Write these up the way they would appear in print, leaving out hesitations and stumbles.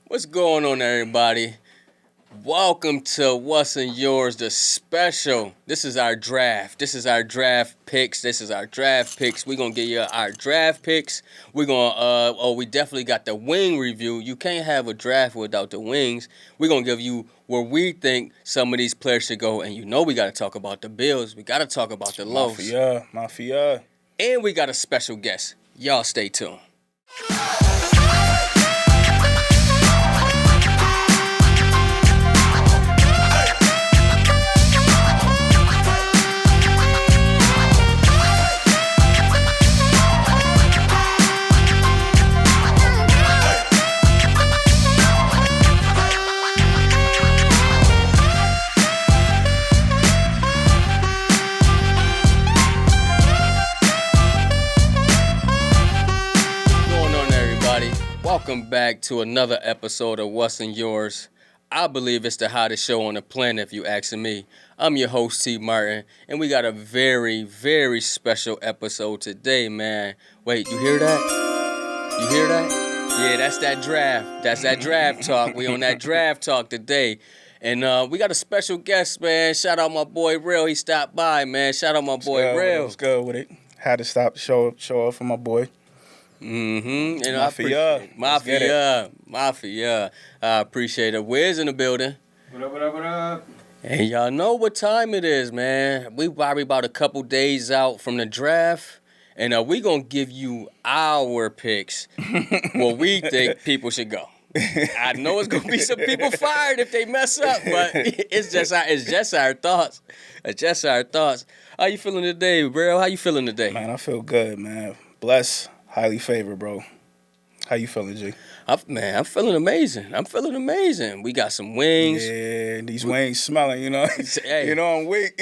What's going on, everybody? Welcome to What's in Yours, the special. This is our draft. This is our draft picks. We're going to give you our draft picks. We're going to, we definitely got the wing review. You can't have a draft without the wings. We're going to give you where we think some of these players should go. And you know we got to talk about the Bills. We got to talk about the Lows. Mafia. And we got a special guest. Y'all stay tuned. Welcome back to another episode of What's in Yours. I believe it's the hottest show on the planet, if you asking me. I'm your host, Twon Martin, and we got a very, very special episode today, man. Wait, you hear that? You hear that? Yeah, that's that draft. That's that draft talk. We on that draft talk today. And we got a special guest, man. Shout out my boy Rell. He stopped by, man. Shout out my boy Rell. What's good with it? Had to stop to show up for my boy. Mm-hmm. And Mafia. I appreciate it. Wiz in the building. What up? And y'all know what time it is, man. We probably about a couple days out from the draft. And we going to give you our picks where we think people should go. I know it's going to be some people fired if they mess up, but it's just our thoughts. It's just our thoughts. How you feeling today, bro? How you feeling today? Man, I feel good, man. Blessed. Highly favored, bro. How you feeling, G? I'm feeling amazing. We got some wings. Yeah, these wings smelling, you know. Hey. You know I'm weak.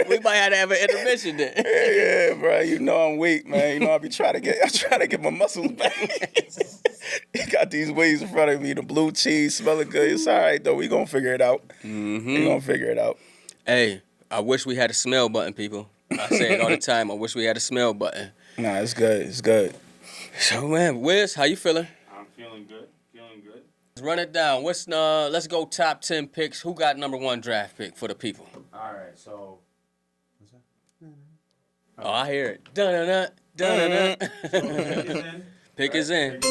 We might have to have an intermission then. Yeah, bro. You know I'm weak, man. You know I trying to get my muscles back. You got these wings in front of me, the blue cheese smelling good. It's all right though. We gonna figure it out. Mm-hmm. We gonna figure it out. Hey, I wish we had a smell button, people. I say it all the time. I wish we had a smell button. Nah, it's good. So, man, Wiz, how you feeling? I'm feeling good. Let's run it down. Let's go top 10 picks. Who got number one draft pick for the people? All right, so. What's that? Oh, I hear it. Dun-dun-dun. Pick is in.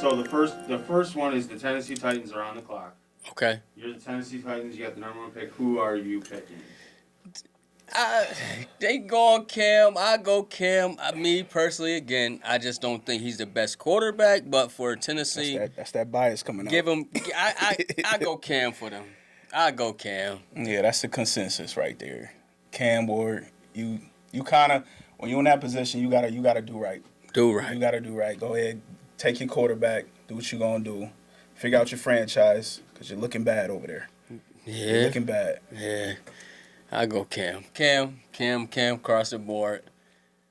So the first one is the Tennessee Titans are on the clock. Okay. You're the Tennessee Titans. You got the number one pick. Who are you picking? They go on Cam. I go Cam. Me personally, again, I just don't think he's the best quarterback. But for Tennessee, that's that bias coming out. Give him. I go Cam for them. I go Cam. Yeah, that's the consensus right there. Cam Ward, you kind of when you're in that position, you gotta do right. Do right. You gotta do right. Go ahead, take your quarterback. Do what you gonna do. Figure out your franchise because you're looking bad over there. Yeah. You're looking bad. Yeah. I go Cam. Cam across the board.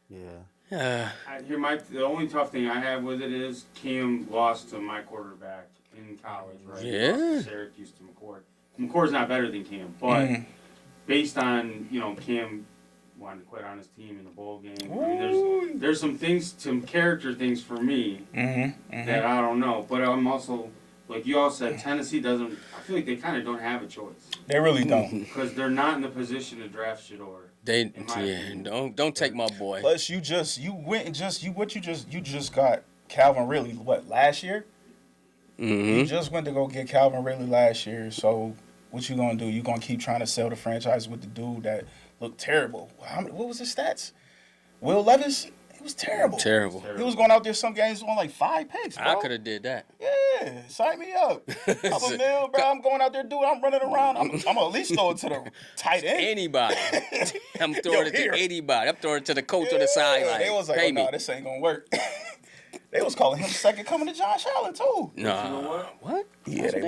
Yeah. The only tough thing I have with it is Cam lost to my quarterback in college, right? Yeah. He lost to Syracuse to McCord. McCord's not better than Cam, but based on, Cam wanted to quit on his team in the bowl game. I mean, there's some character things for me that I don't know. But I'm also, like you all said, Tennessee doesn't. I feel like they kind of don't have a choice. They really don't, because they're not in the position to draft Shador. Don't take my boy. Plus, you just got Calvin Ridley last year. Mm-hmm. You just went to go get Calvin Ridley last year. So what you gonna do? You gonna keep trying to sell the franchise with the dude that looked terrible? What was his stats? Will Levis. He was terrible. He was going out there some games on like 5 picks, bro. I could have did that. Yeah, sign me up. I'm a mil, bro. I'm going out there, dude. I'm running around. I'm at least throw it to the tight end. Anybody. I'm throwing it to anybody. I'm throwing it to the coach on the sideline. They was like, no, this ain't going to work. They was calling him second coming to Josh Allen, too. Nah. You know what? What? Yeah, they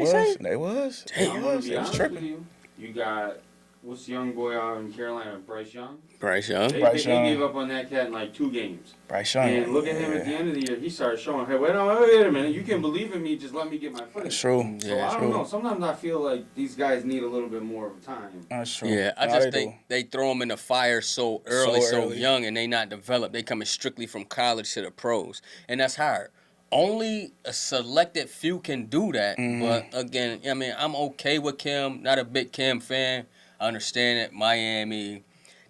was. Damn. They was tripping. You got what's the young boy out in Carolina, Bryce Young? Bryce Young. They Young. gave up on that cat in like 2 games. Bryce Young. And look at him at the end of the year. He started showing, hey, wait a minute. You can believe in me. Just let me get my footage. That's true. So I don't know. Sometimes I feel like these guys need a little bit more of time. That's true. Yeah, I just think they throw them in the fire so early, so young, and they not developed. They coming strictly from college to the pros, and that's hard. Only a selected few can do that. But again, I mean, I'm okay with Kim. Not a big Kim fan. I understand it. Miami,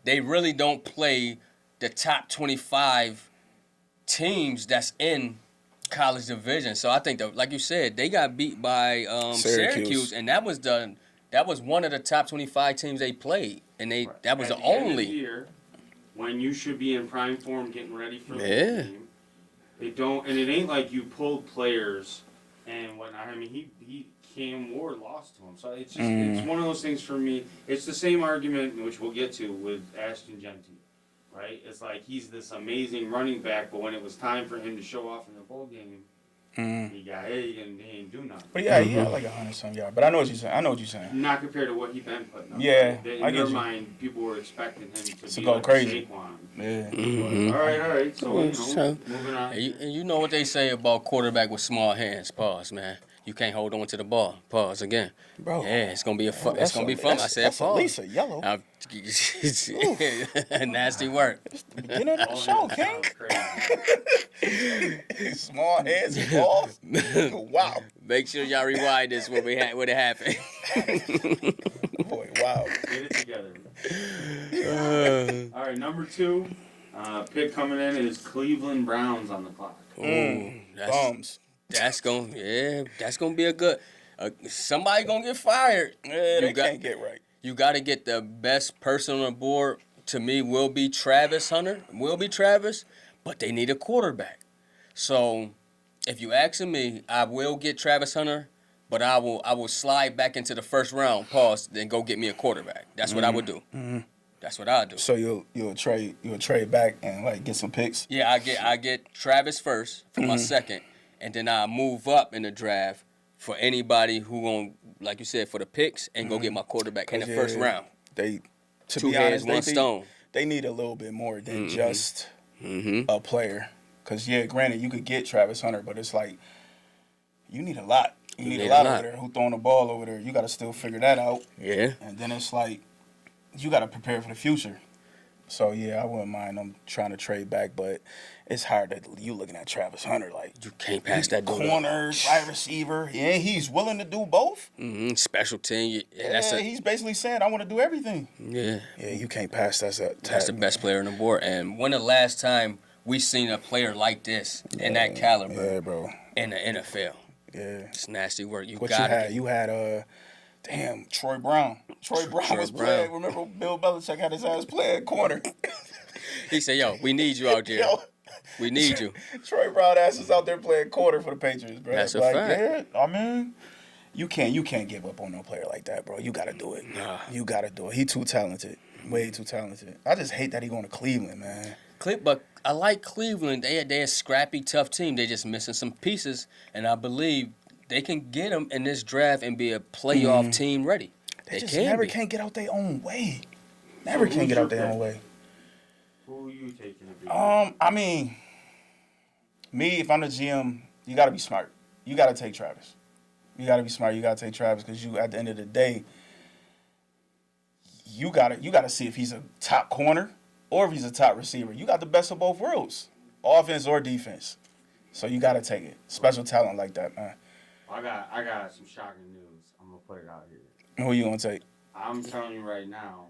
they really don't play the top 25 teams that's in college division. So I think that, like you said, they got beat by Syracuse, and that was one of the top 25 teams they played, and that was at the end of only the year, when you should be in prime form, getting ready for the game. They don't, and it ain't like you pulled players and whatnot. I mean, he Cam Ward lost to him, so it's just it's one of those things for me. It's the same argument which we'll get to with Ashton Genty, right? It's like he's this amazing running back, but when it was time for him to show off in the bowl game, he got hit and he didn't do nothing. But yeah, he had like 100-some yards. But I know what you're saying. Not compared to what he been putting up. Yeah, in their mind, people were expecting him to be go like crazy. Saquon. Yeah. All right. So, moving on. And you know what they say about quarterback with small hands. Pause, man. You can't hold on to the ball. Pause again. Bro. Yeah, it's gonna be fun. I said that's pause. At least a yellow. Nasty work. Beginning of the show, King. Small hands and balls. Wow. Make sure y'all rewind this when it happened. Boy, wow. Get it together. All right, number 2 pick coming in is Cleveland Browns on the clock. Bums. That's gonna be a good. Somebody gonna get fired. Yeah, they can't get right. You got to get the best person on the board. To me, will be Travis Hunter. But they need a quarterback. So, if you asking me, I will get Travis Hunter, but I will slide back into the first round. Pause. Then go get me a quarterback. That's what I would do. That's what I do. So you'll trade back and like get some picks. Yeah, I get Travis first for my second, and then I move up in the draft for anybody who gon', like you said, for the picks and go get my quarterback in the first round. They Two heads, one stone. They need a little bit more than just a player. Because, granted, you could get Travis Hunter, but it's like you need a lot. You need a lot over there. Who throwing the ball over there? You got to still figure that out. Yeah. And then it's like you got to prepare for the future. So, I wouldn't mind them trying to trade back, but it's hard that you looking at Travis Hunter like you can't pass that dude. Corner, wide receiver. Yeah, he's willing to do both. Special team. He's basically saying, I want to do everything. Yeah. Yeah, you can't pass that. That's the best player on the board. And when the last time we seen a player like this in that caliber bro. in the NFL? Yeah. It's nasty work. You had Troy Brown. Troy Brown was playing. Remember Bill Belichick had his ass playing corner. He said, yo, we need you out there. We need you. Troy Brown ass is out there playing corner for the Patriots, bro. That's a fact. Yeah, I mean, you can't give up on no player like that, bro. You got to do it. Nah. You got to do it. He too talented. Way too talented. I just hate that he going to Cleveland, man. But I like Cleveland. They're a scrappy, tough team. They're just missing some pieces, and I believe they can get them in this draft and be a playoff team ready. They just can't get out their own way. Never can't get out their own way. Who are you taking to be? I mean, me, if I'm the GM, you got to be smart. You got to take Travis. You got to be smart. You got to take Travis because at the end of the day, you got to see if he's a top corner or if he's a top receiver. You got the best of both worlds, offense or defense. So you got to take it. Special talent like that, man. I got some shocking news. I'm gonna put it out here. Who you gonna take? I'm telling you right now.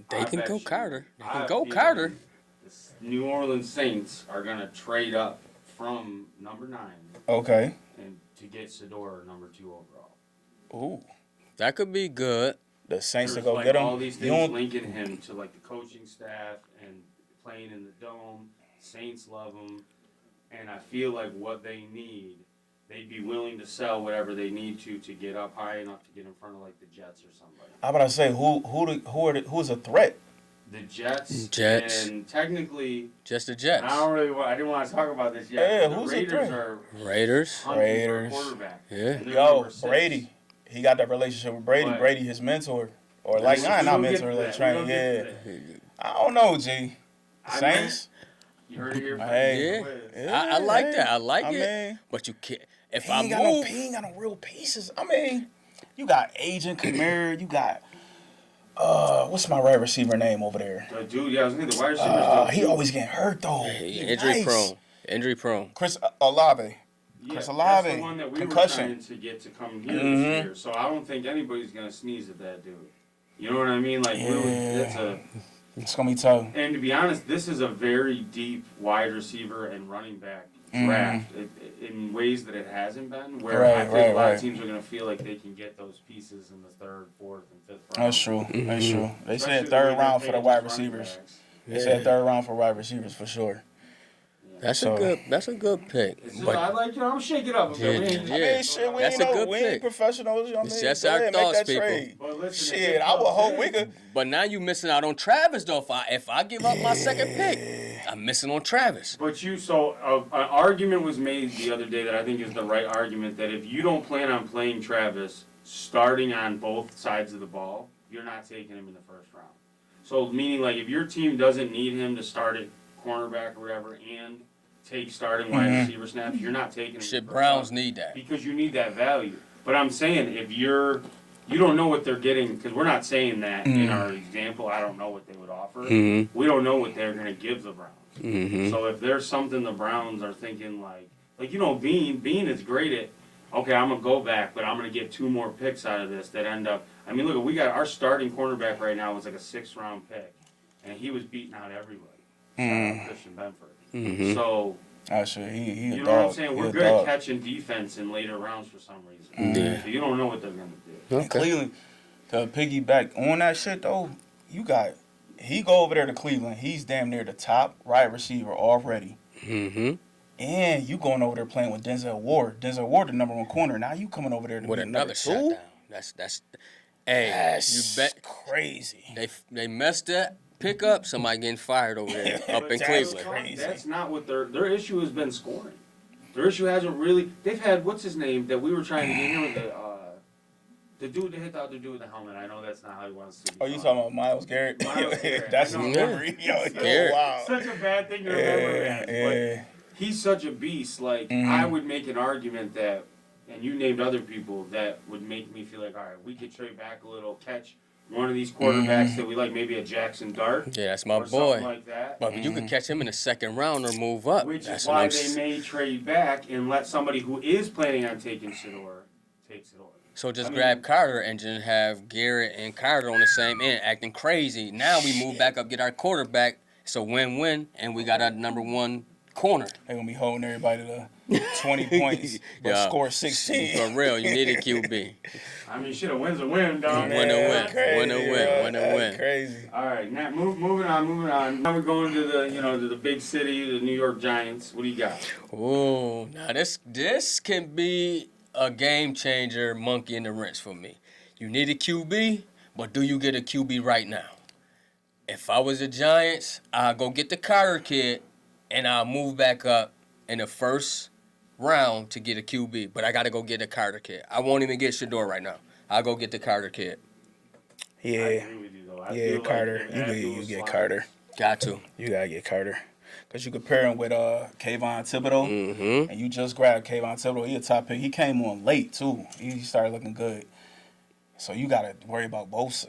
They can go Carter. The New Orleans Saints are gonna trade up from number 9. Okay. And to get Sedor number 2 overall. Ooh. That could be good. The Saints to There's go get him. All these things linking him to like the coaching staff and playing in the dome. Saints love him, and I feel like what they need. They'd be willing to sell whatever they need to get up high enough to get in front of like the Jets or somebody. How about I say who's a threat? The Jets. And technically, just the Jets. I didn't want to talk about this yet. Yeah, the who's Raiders a threat? are Raiders. For a quarterback. Yeah. Yo, Brady. He got that relationship with Brady. But Brady, his mentor. Or like, not mentally trained. Yeah. I don't know, G. Saints. You heard it here first. I like that. I like it. But you can't. If I move, he ain't got no real pieces. I mean, you got Agent Kamara. You got what's my wide receiver name over there? Dude, I was thinking the wide receivers. He always getting hurt though. Injury prone. Chris Olave. Chris Olave. That's the one that we were trying to get to come here this year. So I don't think anybody's gonna sneeze at that dude. You know what I mean? Like, it's gonna be tough. And to be honest, this is a very deep wide receiver and running back draft in ways that it hasn't been. Where I think a lot of teams are gonna feel like they can get those pieces in the third, fourth, and fifth round. That's true. That's true. They said third round for the wide receivers. They said third round for wide receivers for sure. That's a good pick. But I like, I'm shake it up. Okay? We ain't professionals. You know what I mean? That's our thoughts, people. Listen, I would hope we could. But now you missing out on Travis, though. If I give up my second pick, I'm missing on Travis. But an argument was made the other day that I think is the right argument, that if you don't plan on playing Travis starting on both sides of the ball, you're not taking him in the first round. So meaning, like, if your team doesn't need him to start at cornerback or whatever and take starting wide receiver snaps, you're not taking him. Browns need that. Because you need that value. But I'm saying, if you don't know what they're getting, because we're not saying that in our example, I don't know what they would offer. We don't know what they're going to give the Browns. So if there's something the Browns are thinking like Bean is great at, okay, I'm going to go back, but I'm going to get 2 more picks out of this that end up, I mean, look, we got our starting cornerback right now was like a 6th-round pick, and he was beating out everybody. Christian Benford. So, he you know what I'm saying? We're good at catching defense in later rounds for some reason. So you don't know what they're going to do. Okay. Cleveland, to piggyback on that shit, though, he go over there to Cleveland. He's damn near the top wide receiver already. And you going over there playing with Denzel Ward. Denzel Ward, the number 1 corner. Now you coming over there to with be another shutdown. That's crazy. They messed that pick up. Somebody getting fired over there up in Cleveland. Crazy. That's not what their issue has been scoring. Their issue hasn't really. They've had what's his name that we were trying to get here with the dude that hit the other dude with the helmet. I know that's not how he wants to be. Oh, you talking about Myles Garrett? Garrett. That's his memory. Wow. Such a bad thing to remember. But he's such a beast. Like I would make an argument that, and you named other people that would make me feel like, all right, we could trade back a little, catch one of these quarterbacks that we like, maybe a Jackson Dart. Yeah, that's my boy. Something like that. But you could catch him in the 2nd round or move up. Which is why they may trade back and let somebody who is planning on taking Sidor take Sidor. So grab Carter and just have Garrett and Carter on the same end acting crazy. Now we move back up, get our quarterback. It's a win-win, and we got our number 1 corner. They're going to be holding everybody to 20 points, but score 16. For real, you need a QB. I mean, shit, a win's a win, dog. Win a win. Crazy. All right, now moving on. Now we're going to the big city, the New York Giants. What do you got? Oh, now this can be a game changer, monkey in the wrench for me. You need a QB, but do you get a QB right now? If I was the Giants, I'll go get the Carter kid, and I'll move back up in the 1st round to get a QB. But I got to go get a Carter kid. I won't even get Shador right now. I'll go get the Carter kid. Yeah. I agree with you, though. Carter. You get Carter. Got to. You got to get Carter. Because you compare him with Kayvon Thibodeau, and you just grabbed Kayvon Thibodeau. He a top pick. He came on late, too. He started looking good. So you got to worry about both.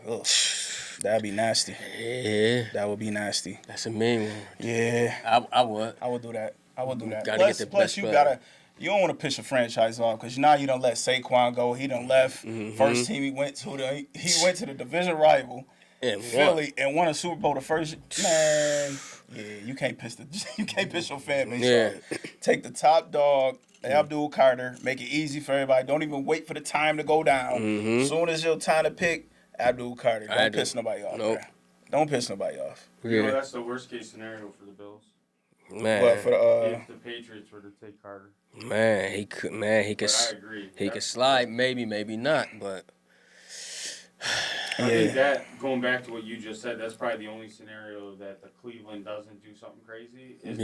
That'd be nasty. Yeah. That would be nasty. That's a mean one. Yeah. I would. I would do that. Gotta plus, get the plus best you player. you don't want to piss a franchise off because now you don't let Saquon go. He done left. First team he went to the division rival. And Philly and won a Super Bowl the first man. Yeah, you can't piss your fan base off. Take the top dog, Abdul Carter, make it easy for everybody. Don't even wait for the time to go down. As soon as your time to pick, Abdul Carter. Don't piss nobody off. Nope. Don't piss nobody off. You know, that's the worst case scenario for the Bills. Man, but for if the Patriots were to take Carter, he could. But I agree. He could slide, maybe not, but. I think that, going back to what you just said, that's probably the only scenario that the Cleveland doesn't do something crazy is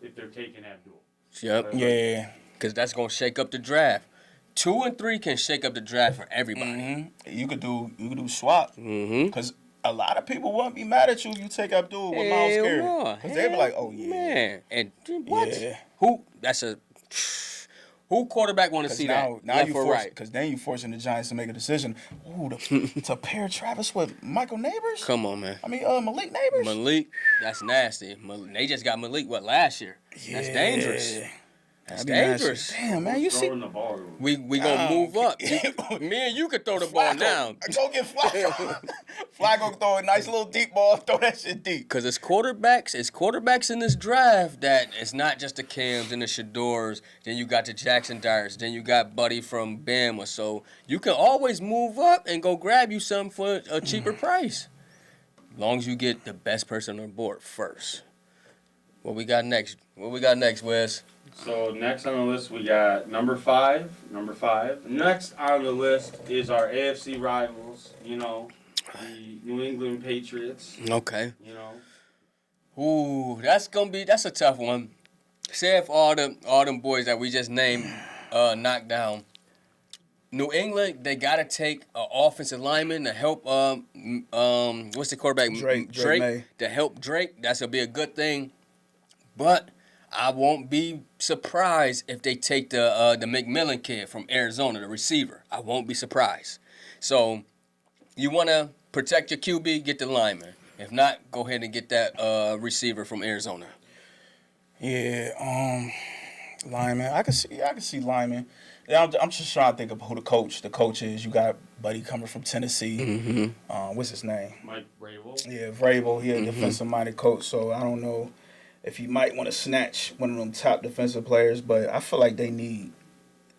if they're taking Abdul. Yep. Yeah. Because that's going to shake up the draft. 2 and 3 can shake up the draft for everybody. You could do swap. Because a lot of people won't be mad at you if you take Abdul with Miles Hell Garrett. no. Because they be like, oh, yeah. Man. And what? Yeah. Who quarterback want to see now that? Left you or force, right? because then you forcing the Giants to make a decision. Ooh, to pair Travis with Michael Neighbors? Come on, man. I mean, Malik Neighbors? Malik, that's nasty. They just got Malik, last year? That's dangerous. That's dangerous. Damn, man, you see. The ball. We gonna move up. Me and you could throw the ball now. Go get Flacco. Flacco throw a nice little deep ball. Throw that shit deep. Because it's quarterbacks in this draft that it's not just the Cams and the Shadors. Then you got the Jackson Dyers. Then you got Buddy from Bama. So you can always move up and go grab you something for a cheaper price. As long as you get the best person on the board first. What we got next? Wes? So next on the list we got number five. Next on the list is our AFC rivals. You know, the New England Patriots. Okay. You know. Ooh, that's a tough one. Say if all them boys that we just named knocked down. New England, they gotta take an offensive lineman to help what's the quarterback? Drake May. To help Drake. That's gonna be a good thing. But I won't be surprised if they take the McMillan kid from Arizona, the receiver. I won't be surprised. So you want to protect your QB, get the lineman. If not, go ahead and get that receiver from Arizona. Yeah, lineman. I can see lineman. Yeah, I'm just trying to think of who the coach is. You got Buddy coming from Tennessee. What's his name? Mike Vrabel. Yeah, Vrabel. He a defensive-minded coach, so I don't know if you might want to snatch one of them top defensive players, but I feel like they need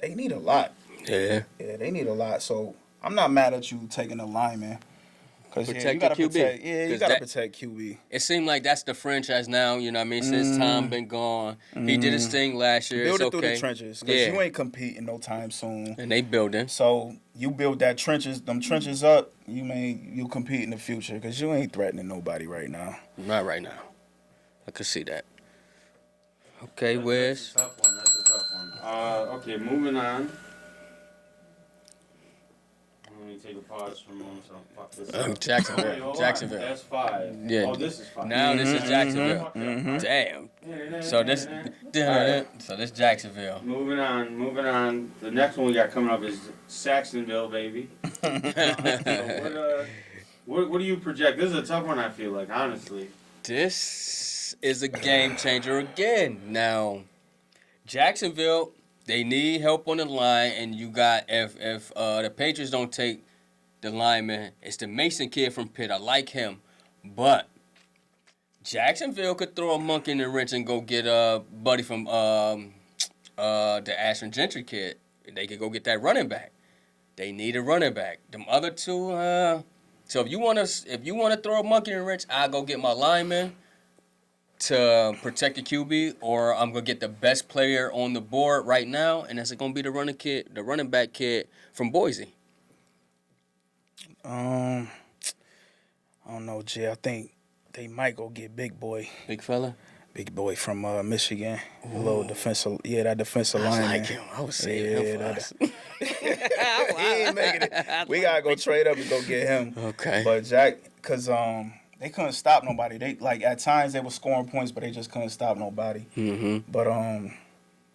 a lot. Yeah. Yeah, they need a lot. So I'm not mad at you taking a lineman. Because you Protect gotta the QB. you gotta protect QB. It seemed like that's the franchise now, you know what I mean, since Tom been gone. He did his thing last year. Build it's it through okay. the trenches. Because you ain't competing no time soon. And they building. So you build them trenches up, you'll compete in the future. Because you ain't threatening nobody right now. Not right now. I could see that. Okay, Wes. That's a tough one. Okay, moving on. Let me take a pause for a moment. So fuck this up. Jacksonville. That's 5. Yeah. Oh, this is 5. Now this is Jacksonville. Damn. So this Jacksonville. Moving on. The next one we got coming up is Saxonville, baby. So what do you project? This is a tough one, I feel like, honestly. This is a game changer again. Now, Jacksonville, they need help on the line, and you got if the Patriots don't take the lineman, it's the Mason kid from Pitt. I like him, but Jacksonville could throw a monkey in the wrench and go get a buddy from the Ashton Gentry kid. They could go get that running back. They need a running back. Them other two, so if you wanna throw a monkey in the wrench, I'll go get my lineman to protect the QB, or I'm gonna get the best player on the board right now, and that's gonna be the running back kid from Boise. I don't know, Jay. I think they might go get Big Boy. Big fella? Big Boy from Michigan. A little defensive, that defensive lineman. I like him. I was saying him for us. He ain't making it. We gotta go trade up and go get him. Okay. But Jack, because they couldn't stop nobody. They at times they were scoring points, but they just couldn't stop nobody. But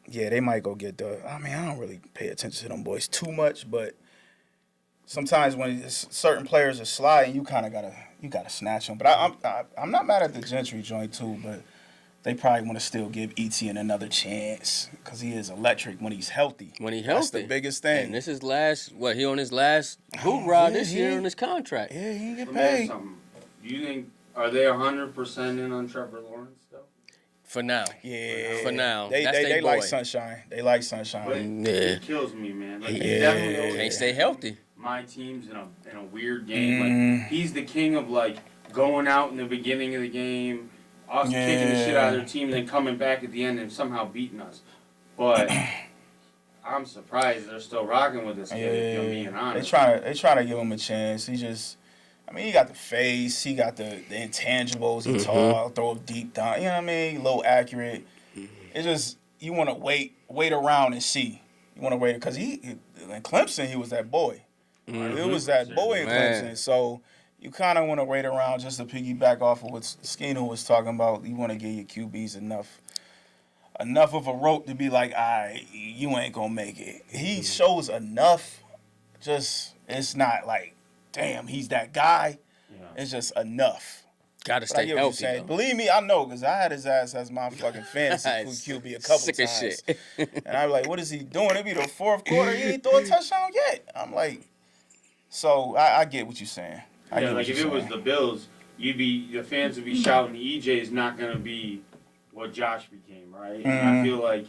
they might go get I don't really pay attention to them boys too much, but sometimes when certain players are sliding, you kind of gotta snatch them. But I'm not mad at the Gentry joint too, but they probably want to still give Etienne another chance because he is electric when he's healthy. That's the biggest thing. And this is he on his last hoorah this year on his contract. Yeah, he get Let me ask you paid. something. Do you think, are they 100% in on Trevor Lawrence still? For now. Yeah. For now. They That's they like boy. sunshine. They like sunshine. But he kills me, man. Like, Yeah. he definitely Can't stay healthy. my team's in a weird game. Like, he's the king of, like, going out in the beginning of the game, us kicking the shit out of their team, and then coming back at the end and somehow beating us. But I'm surprised they're still rocking with this kid, if I'm being honest. They try to give him a chance. He got the face, he got the intangibles, he tall, throw a deep down, you know what I mean? A little accurate. It's just, you want to wait around and see. You want to rate it because in Clemson he was that boy. Mm-hmm. It was that boy in Man. Clemson. So you kind of want to wait around just to piggyback off of what Skeeno was talking about. You want to give your QBs enough of a rope to be like, all right, you ain't gonna make it. He shows enough. Just it's not like, damn, he's that guy. Yeah. It's just enough. Gotta But I stay get what you're healthy. saying. Though. Believe me, I know because I had his ass as my fucking fantasy QB a couple Sick as times. shit. And I'm like, what is he doing? It'd be the fourth quarter. He ain't throw a touchdown yet. I'm like, so I get what you're saying. I Yeah, get what like if you're it was saying. the Bills, the fans would be shouting, EJ is not gonna be what Josh became, right? And I feel like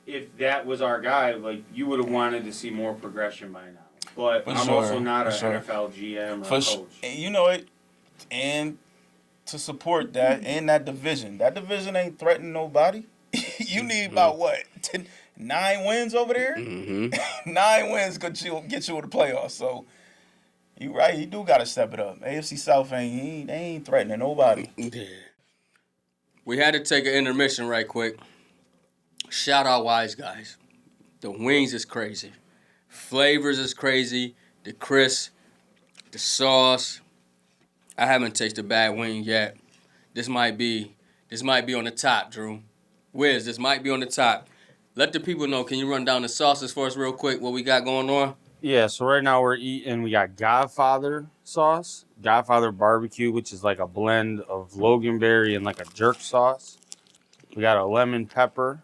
if that was our guy, like you would have wanted to see more progression by now. But For I'm sure, also not an for sure. NFL GM or For coach. and you know it, and to support that in that division ain't threatening nobody. You need about what 9 wins over there. Mm-hmm. 9 wins get you to the playoffs. So you right, you do got to step it up. AFC South they ain't threatening nobody. Yeah. We had to take an intermission right quick. Shout out Wiseguys. The wings is crazy. Flavors is crazy. The crisp, the sauce. I haven't tasted a bad wing yet. This might be on the top, Drew. Wiz, this might be on the top. Let the people know. Can you run down the sauces for us real quick? What we got going on? Yeah, so right now we got Godfather sauce, Godfather barbecue, which is like a blend of loganberry and like a jerk sauce. We got a lemon pepper.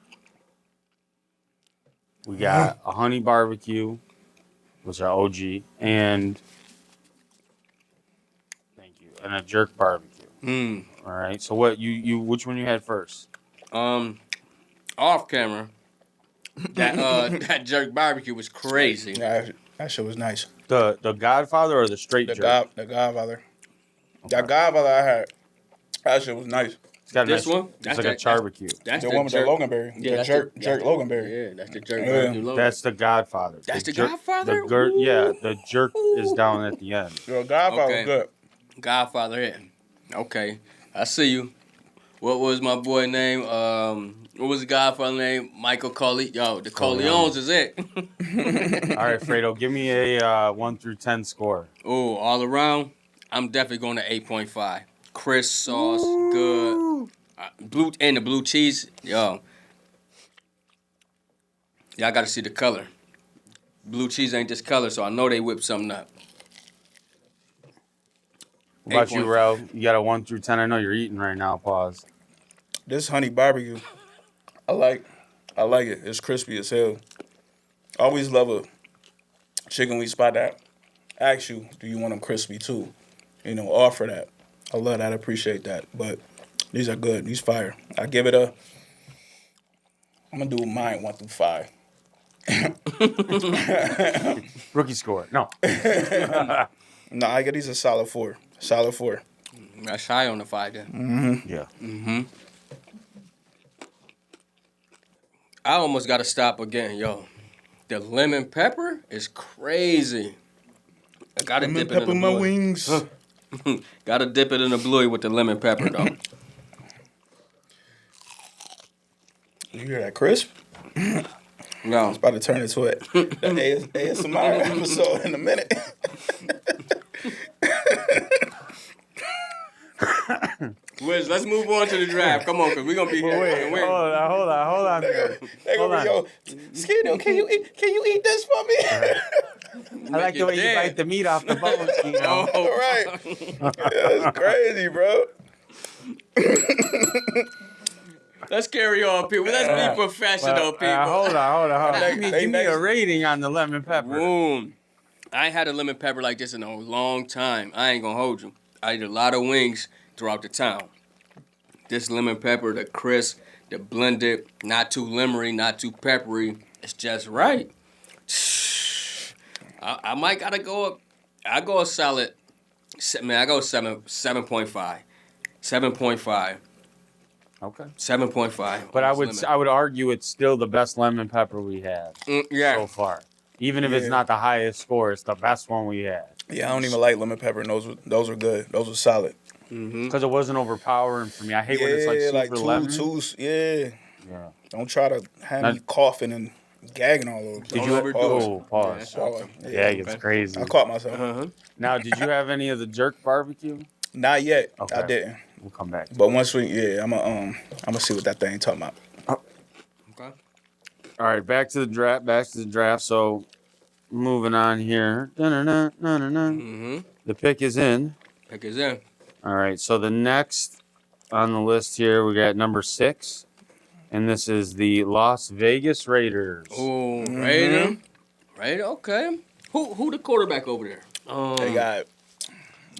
We got a honey barbecue, which are OG, and thank you, and a jerk barbecue. All right. So what which one you had first? Off camera, that jerk barbecue was crazy. Yeah, that shit was nice. The Godfather or the straight jerk? The Godfather. Okay. That Godfather I had, that shit was nice. It's got a This nice, one? it's That's like a that- barbecue. That's The the one with the jerk. loganberry. Yeah, The that's jerk the loganberry. Yeah, that's the jerk Yeah. barbecue logo. That's the Godfather. That's the jerk, Godfather? The jerk is down at the end. The Godfather Okay. was good. Godfather here. Okay, I see you. What was my boy name? What was the Godfather name? Michael Corleone. Yo, the Corleones is it. All right, Fredo, give me a 1 through 10 score. Oh, all around, I'm definitely going to 8.5. Crisp sauce, good. The blue cheese, yo. Y'all got to see the color. Blue cheese ain't just color, so I know they whipped something up. What about you, 8.5. Rell? You got a 1 through 10. I know you're eating right now. Pause. This honey barbecue, I like it. It's crispy as hell. I always love a chicken wing spot that asks you, do you want them crispy too? You know, offer that. I love that. I appreciate that. But these are good. These fire. I give it I'm going to do mine 1 through 5. Rookie score. No. No, I get these a solid 4. Solid 4. That's high on the 5 then. Yeah. I almost got to stop again, yo. The lemon pepper is crazy. I got to dip it in the my blue. wings. Got to dip it in the bluey with the lemon pepper, though. You hear that crisp? No. It's about to turn into an ASMR episode in a minute. Wiz, let's move on to the draft. Come on, because we're going to be here. Wait, hold on. They Hold gonna on. be, yo, Skeeno, can you eat this for me? I like the way you bite the meat off the bone, you know. All right. That's crazy, bro. Let's carry on, people. Let's be professional, people. Hold on. They- Give they me a next- rating on the lemon pepper. Boom. I ain't had a lemon pepper like this in a long time. I ain't going to hold you. I eat a lot of wings throughout the town. This lemon pepper, the crisp, the blended, not too lemery, not too peppery. It's just right. I might gotta go up. I go a solid. Man, I go 7.5. 7.5. Okay. 7.5. But I would argue it's still the best lemon pepper we had yeah. so far. Even if it's not the highest score, it's the best one we had. Yeah, I don't even like lemon pepper, and those were good. Those were solid. Because it wasn't overpowering for me. I hate when it's like super lemon. Yeah. Yeah. Don't try to have me coughing and gagging all over. Did you ever do Oh, pause. Yeah, it gets crazy. I caught myself. Now, did you have any of the jerk barbecue? Not yet. Okay. I didn't. We'll come back. But once I'm gonna see what that thing talking about. Okay. All right, back to the draft. So, moving on here. Mm-hmm. The pick is in. Pick is in. All right, so the next on the list here, we got number 6, and this is the Las Vegas Raiders. Oh, Raider. Raider, okay. Who the quarterback over there?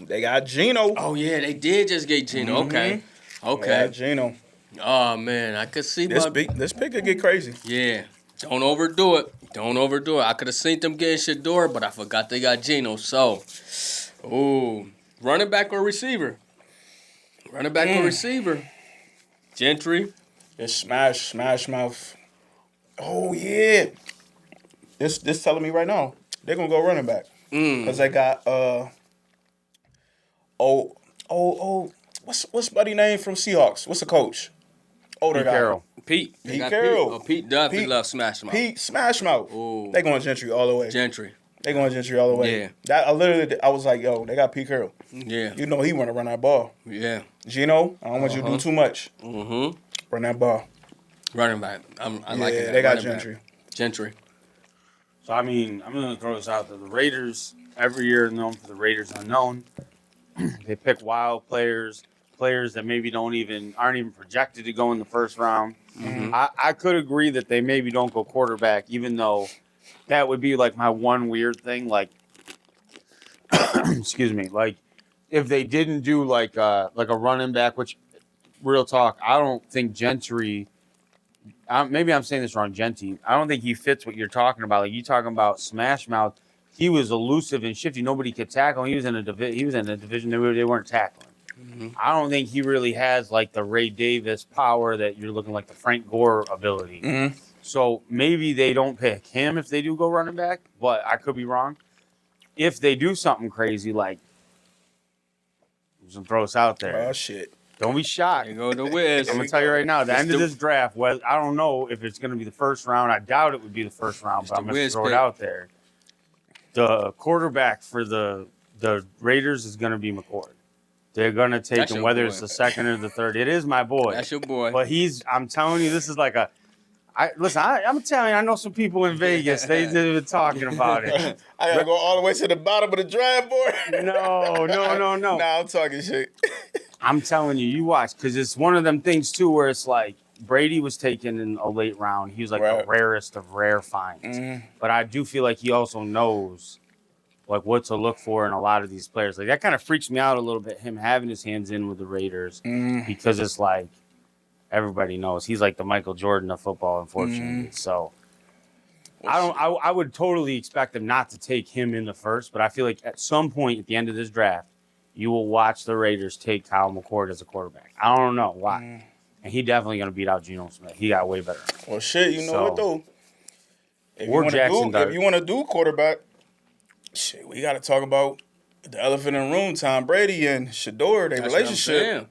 They got Geno. Oh, yeah, they did just get Geno. Okay. They got Geno. Oh, man, I could see This pick could get crazy. Yeah. Don't overdo it. I could have seen them getting Shador, but I forgot they got Geno. So, running back or receiver? Running back or receiver? Gentry. It's smash mouth. Oh yeah. This telling me right now they're gonna go running back because they got what's buddy name from Seahawks? What's the coach? Older Pete guy. Carroll. Pete. Pete Carroll. Pete definitely loves Smash Mouth. Pete Smash Mouth. Ooh. They going Gentry all the way. They going Gentry all the way. Yeah. That I was like, yo, they got Pete Carroll. Yeah. You know he want to run that ball. Yeah. Geno, I don't want you to do too much. Mm-hmm. Run that ball. Running back. I like it. They got Running Gentry. back. Gentry. So, I mean, I'm going to throw this out there. The Raiders, every year known for the Raiders unknown. They pick wild players that maybe aren't even projected to go in the first round. Mm-hmm. I could agree that they maybe don't go quarterback, even though that would be like my one weird thing. Like, excuse me, like if they didn't do like a running back, which real talk, I don't think Gentry. Maybe I'm saying this wrong, Genty. I don't think he fits what you're talking about. Like you talking about Smash Mouth. He was elusive and shifty. Nobody could tackle him. He was in a division they weren't tackling. Mm-hmm. I don't think he really has like the Ray Davis power that you're looking like the Frank Gore ability. Mm-hmm. So maybe they don't pick him if they do go running back, but I could be wrong. If they do something crazy, like I'm just gonna throw this out there. Oh shit. Don't be shocked. There go the Wiz. I'm gonna tell you right now, the end of this draft, well, I don't know if it's gonna be the first round. I doubt it would be the first round, but I'm gonna throw it out there. The quarterback for the Raiders is gonna be McCord. They're gonna take him, whether it's the second or the third. It is my boy. That's your boy. But I'm telling you, this is like I'm telling you, I know some people in Vegas. They've been talking about it. I gotta go all the way to the bottom of the draft board. No. Nah, I'm talking shit. I'm telling you, you watch, because it's one of them things too where it's like Brady was taken in a late round. He was like the rarest of rare finds. Mm-hmm. But I do feel like he also knows like what to look for in a lot of these players. Like that kind of freaks me out a little bit, him having his hands in with the Raiders, because it's like everybody knows he's like the Michael Jordan of football, unfortunately. So I would totally expect them not to take him in the first, but I feel like at some point at the end of this draft, you will watch the Raiders take Kyle McCord as a quarterback. I don't know why. And he definitely going to beat out Geno Smith. He got way better. Well, shit, you know what, though? If you want to do quarterback, shit, we got to talk about the elephant in the room, Tom Brady and Shador, their relationship.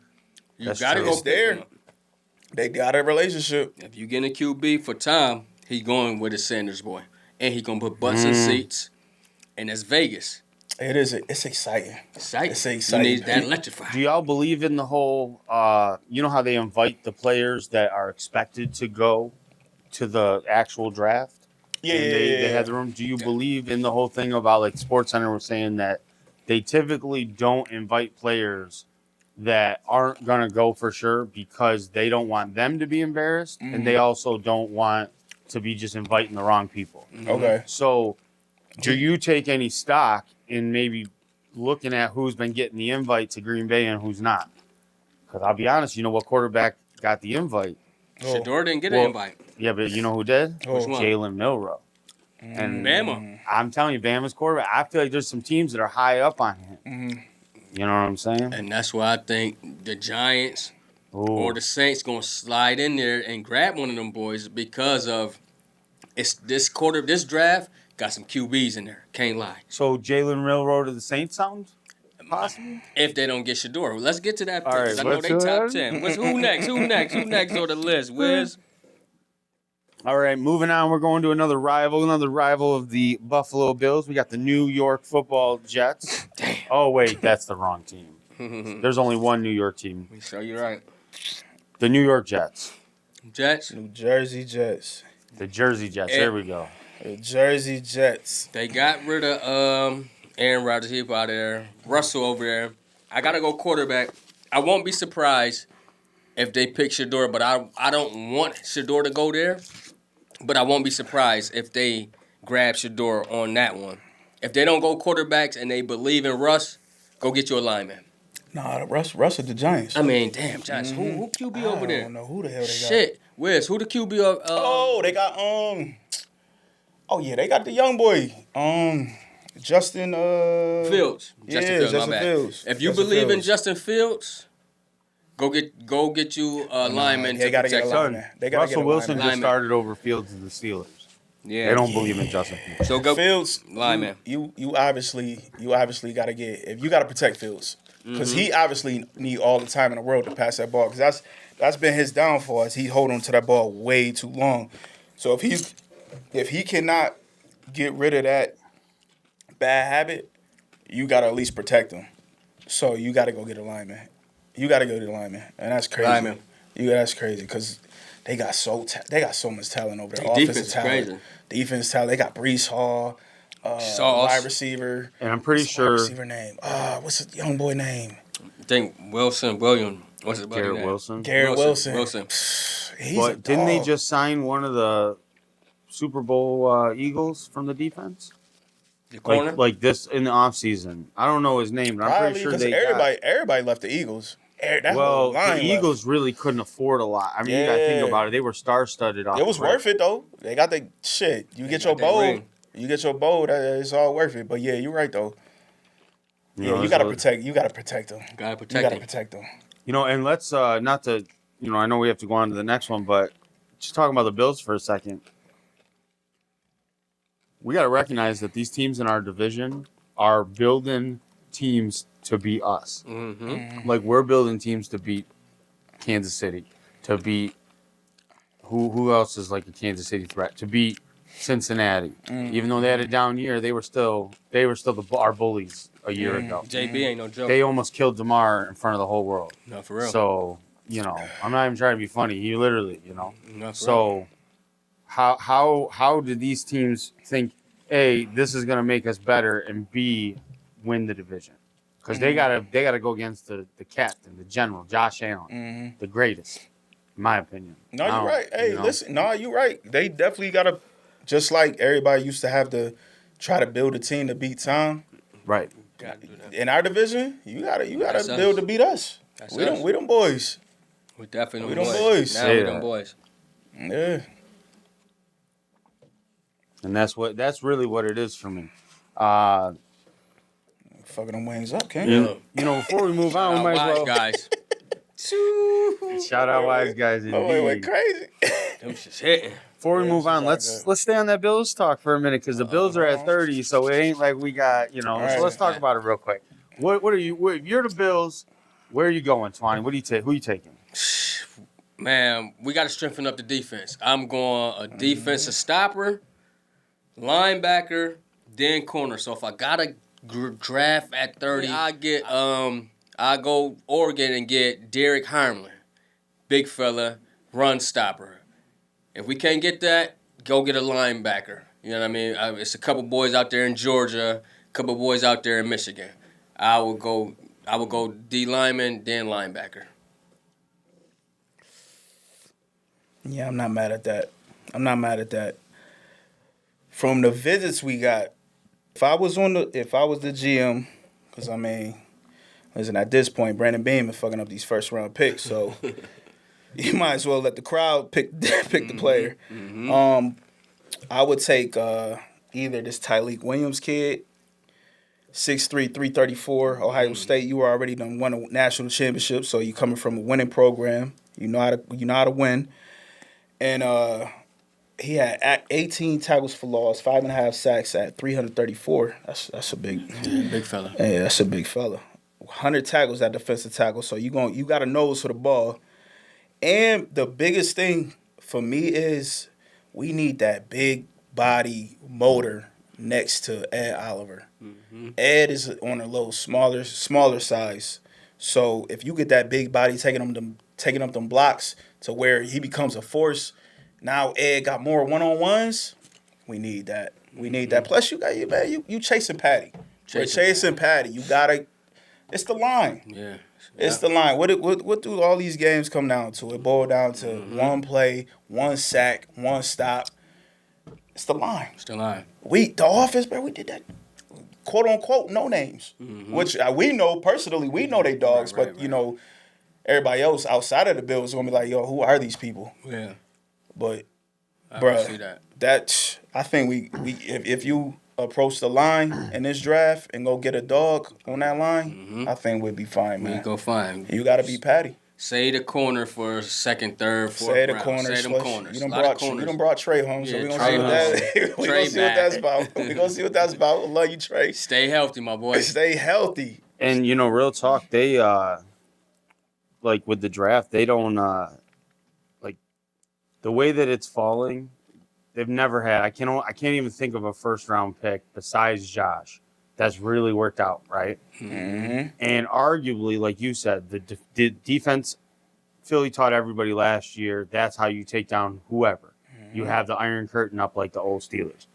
You got to go there. They got a relationship. If you get a QB for Tom, he going with his Sanders boy. And he going to put butts in seats. And it's Vegas. It is. It's exciting. It's exciting. You need that electrifying. Do y'all believe in the whole, you know how they invite the players that are expected to go to the actual draft? Yeah, They had the room. Do you believe in the whole thing about, like, SportsCenter was saying that they typically don't invite players that aren't going to go for sure because they don't want them to be embarrassed, and they also don't want to be just inviting the wrong people. Okay. So do you take any stock in maybe looking at who's been getting the invite to Green Bay and who's not? Because I'll be honest, you know what quarterback got the invite? Shador didn't get an invite. Yeah, but you know who did? Which one? Jalen Milroe. And Bama. I'm telling you, Bama's quarterback. I feel like there's some teams that are high up on him. You know what I'm saying? And that's why I think the Giants or the Saints going to slide in there and grab one of them boys because of this draft got some QBs in there. Can't lie. So Jalen Milroe to the Saints sound possible? If they don't get Shador. Let's get to that. All right, I know they top 10. Who next? Who next on the list? Wiz? All right, moving on. We're going to another rival of the Buffalo Bills. We got the New York Football Jets. Damn. Oh, wait, that's the wrong team. There's only one New York team. So you're right. The New York Jets. Jets. New Jersey Jets. The Jersey Jets. There we go. The Jersey Jets. They got rid of Aaron Rodgers. He out of there. Russell over there. I gotta go quarterback. I won't be surprised if they pick Shador, but I don't want Shador to go there. But I won't be surprised if they grab Shador on that one. If they don't go quarterbacks and they believe in Russ, go get your lineman. Nah, Russ at the Giants. I mean, damn, Giants. Who QB over there? I don't know who the hell they got. Shit. Where's who the QB of? They got Oh yeah, they got the young boy. Justin Fields. Justin my bad. Fields. If you Justin believe in Fields. Justin Fields, go get you a lineman they to gotta get protect a him. lineman. They gotta Russell get a Wilson lineman. just started over Fields and the Steelers. Yeah. They don't believe in Justin Fields. So go Fields lineman. You obviously gotta get if you gotta protect Fields because he obviously need all the time in the world to pass that ball because that's been his downfall is he hold on to that ball way too long. So if he cannot get rid of that bad habit, you gotta at least protect him. So you gotta go get a lineman. You gotta go to the lineman, and that's crazy. Lineman. That's crazy because they got so much talent over there. Their Offensive defense is talent, crazy. defense talent. They got Brees Hall, Sauce. wide receiver. And I'm pretty What's the wide sure receiver name. What's the young boy name? I think William. What's his buddy Garrett name? Wilson. Garrett Wilson. Wilson. But didn't they just sign one of the Super Bowl Eagles from the defense? The corner? Like this in the offseason. I don't know his name, but I'm Probably pretty sure because they everybody left the Eagles. That well, whole line the Eagles really couldn't afford a lot. I mean, you got to think about it. They were star-studded. It was worth it though. They got the shit. You get your bowl. You get your bowl. It's all worth it. But yeah, you're right though. You gotta protect. You gotta protect them. Gotta protect them. You know, and let's not to. I know we have to go on to the next one, but just talking about the Bills for a second. We got to recognize that these teams in our division are building teams to beat us. Mm-hmm. Like we're building teams to beat Kansas City, to beat who else is like a Kansas City threat, to beat Cincinnati. Even though they had a down year, they were still our bullies a year ago. JB ain't no joke. They almost killed DeMar in front of the whole world. No, for real. So I'm not even trying to be funny. He literally, No, for real. So how did these teams think, A, this is gonna make us better, and B, win the division? Because they gotta go against the captain, the general, Josh Allen, the greatest, in my opinion. No, you're right. Hey, listen, you're right. They definitely gotta, just like everybody used to have to try to build a team to beat Tom. Right. Gotta do that. In our division, you gotta That's build us. to beat us. That's We us. them boys. We definitely We them them boys. boys. Now Say we that. them boys. Yeah. And that's really what it is for me. Fucking them wings up, King. Before we move on, we might as well guys. shout out Wiseguys indeed. Oh, went crazy. Them shit's hitting. Before we Yeah, this this move is on, all let's good. stay on that Bills talk for a minute because the Bills are at 30, so it ain't like we got right. So let's talk about it real quick. What are you? If you're the Bills, where are you going, Twani? What do you take? Who are you taking? Man, we got to strengthen up the defense. I'm going a defensive stopper, linebacker, then corner. So if I got to draft at 30, I go Oregon and get Derek Harmlin, big fella, run stopper. If we can't get that, go get a linebacker. You know what I mean? It's a couple boys out there in Georgia, a couple boys out there in Michigan. I would go D lineman, then linebacker. Yeah, I'm not mad at that. From the visits we got, if I was the GM, because I mean, listen, at this point, Brandon Beam is fucking up these first round picks, so you might as well let the crowd pick the player. I would take either this Tyleik Williams kid, 6'3", 334, Ohio State. You already done won a national championship, so you coming from a winning program. You know how to win. And he had 18 tackles for loss, 5.5 sacks at 334. That's a big fella. Yeah, that's a big fella. 100 tackles at defensive tackle. So you got a nose for the ball. And the biggest thing for me is we need that big body motor next to Ed Oliver. Mm-hmm. Ed is on a little smaller size. So if you get that big body taking up them blocks to where he becomes a force, now Ed got more one-on-ones. We need that. We need that. Plus, you got you chasing Patty. We're chasing Patty. You gotta. It's the line. Yeah. It's the line. What do all these games come down to? It boiled down to one play, one sack, one stop. It's the line. It's the line. The offense, bro, we did that. Quote unquote, no names. Which we know personally, we know they dogs, Right. you know, everybody else outside of the Bills is gonna be like, yo, who are these people? Yeah. But, I bruh, see that. I think we if you approach the line in this draft and go get a dog on that line, I think we'd be fine, man. We go fine. You got to be Patty. Say the corner for second, third, fourth Say the round. corners. Say them corners. You done brought Trey home, so Yeah, we gonna Trey see what that. We Trey gonna see what back. that's about. We gonna see what that's about. Love you, Trey. Stay healthy, my boy. Stay healthy. And real talk, they like with the draft, they don't like the way that it's falling. They've never had. I can't even think of a first round pick besides Josh that's really worked out, right? Mm-hmm. And arguably, like you said, the defense, Philly taught everybody last year, that's how you take down whoever. You have the Iron Curtain up like the old Steelers.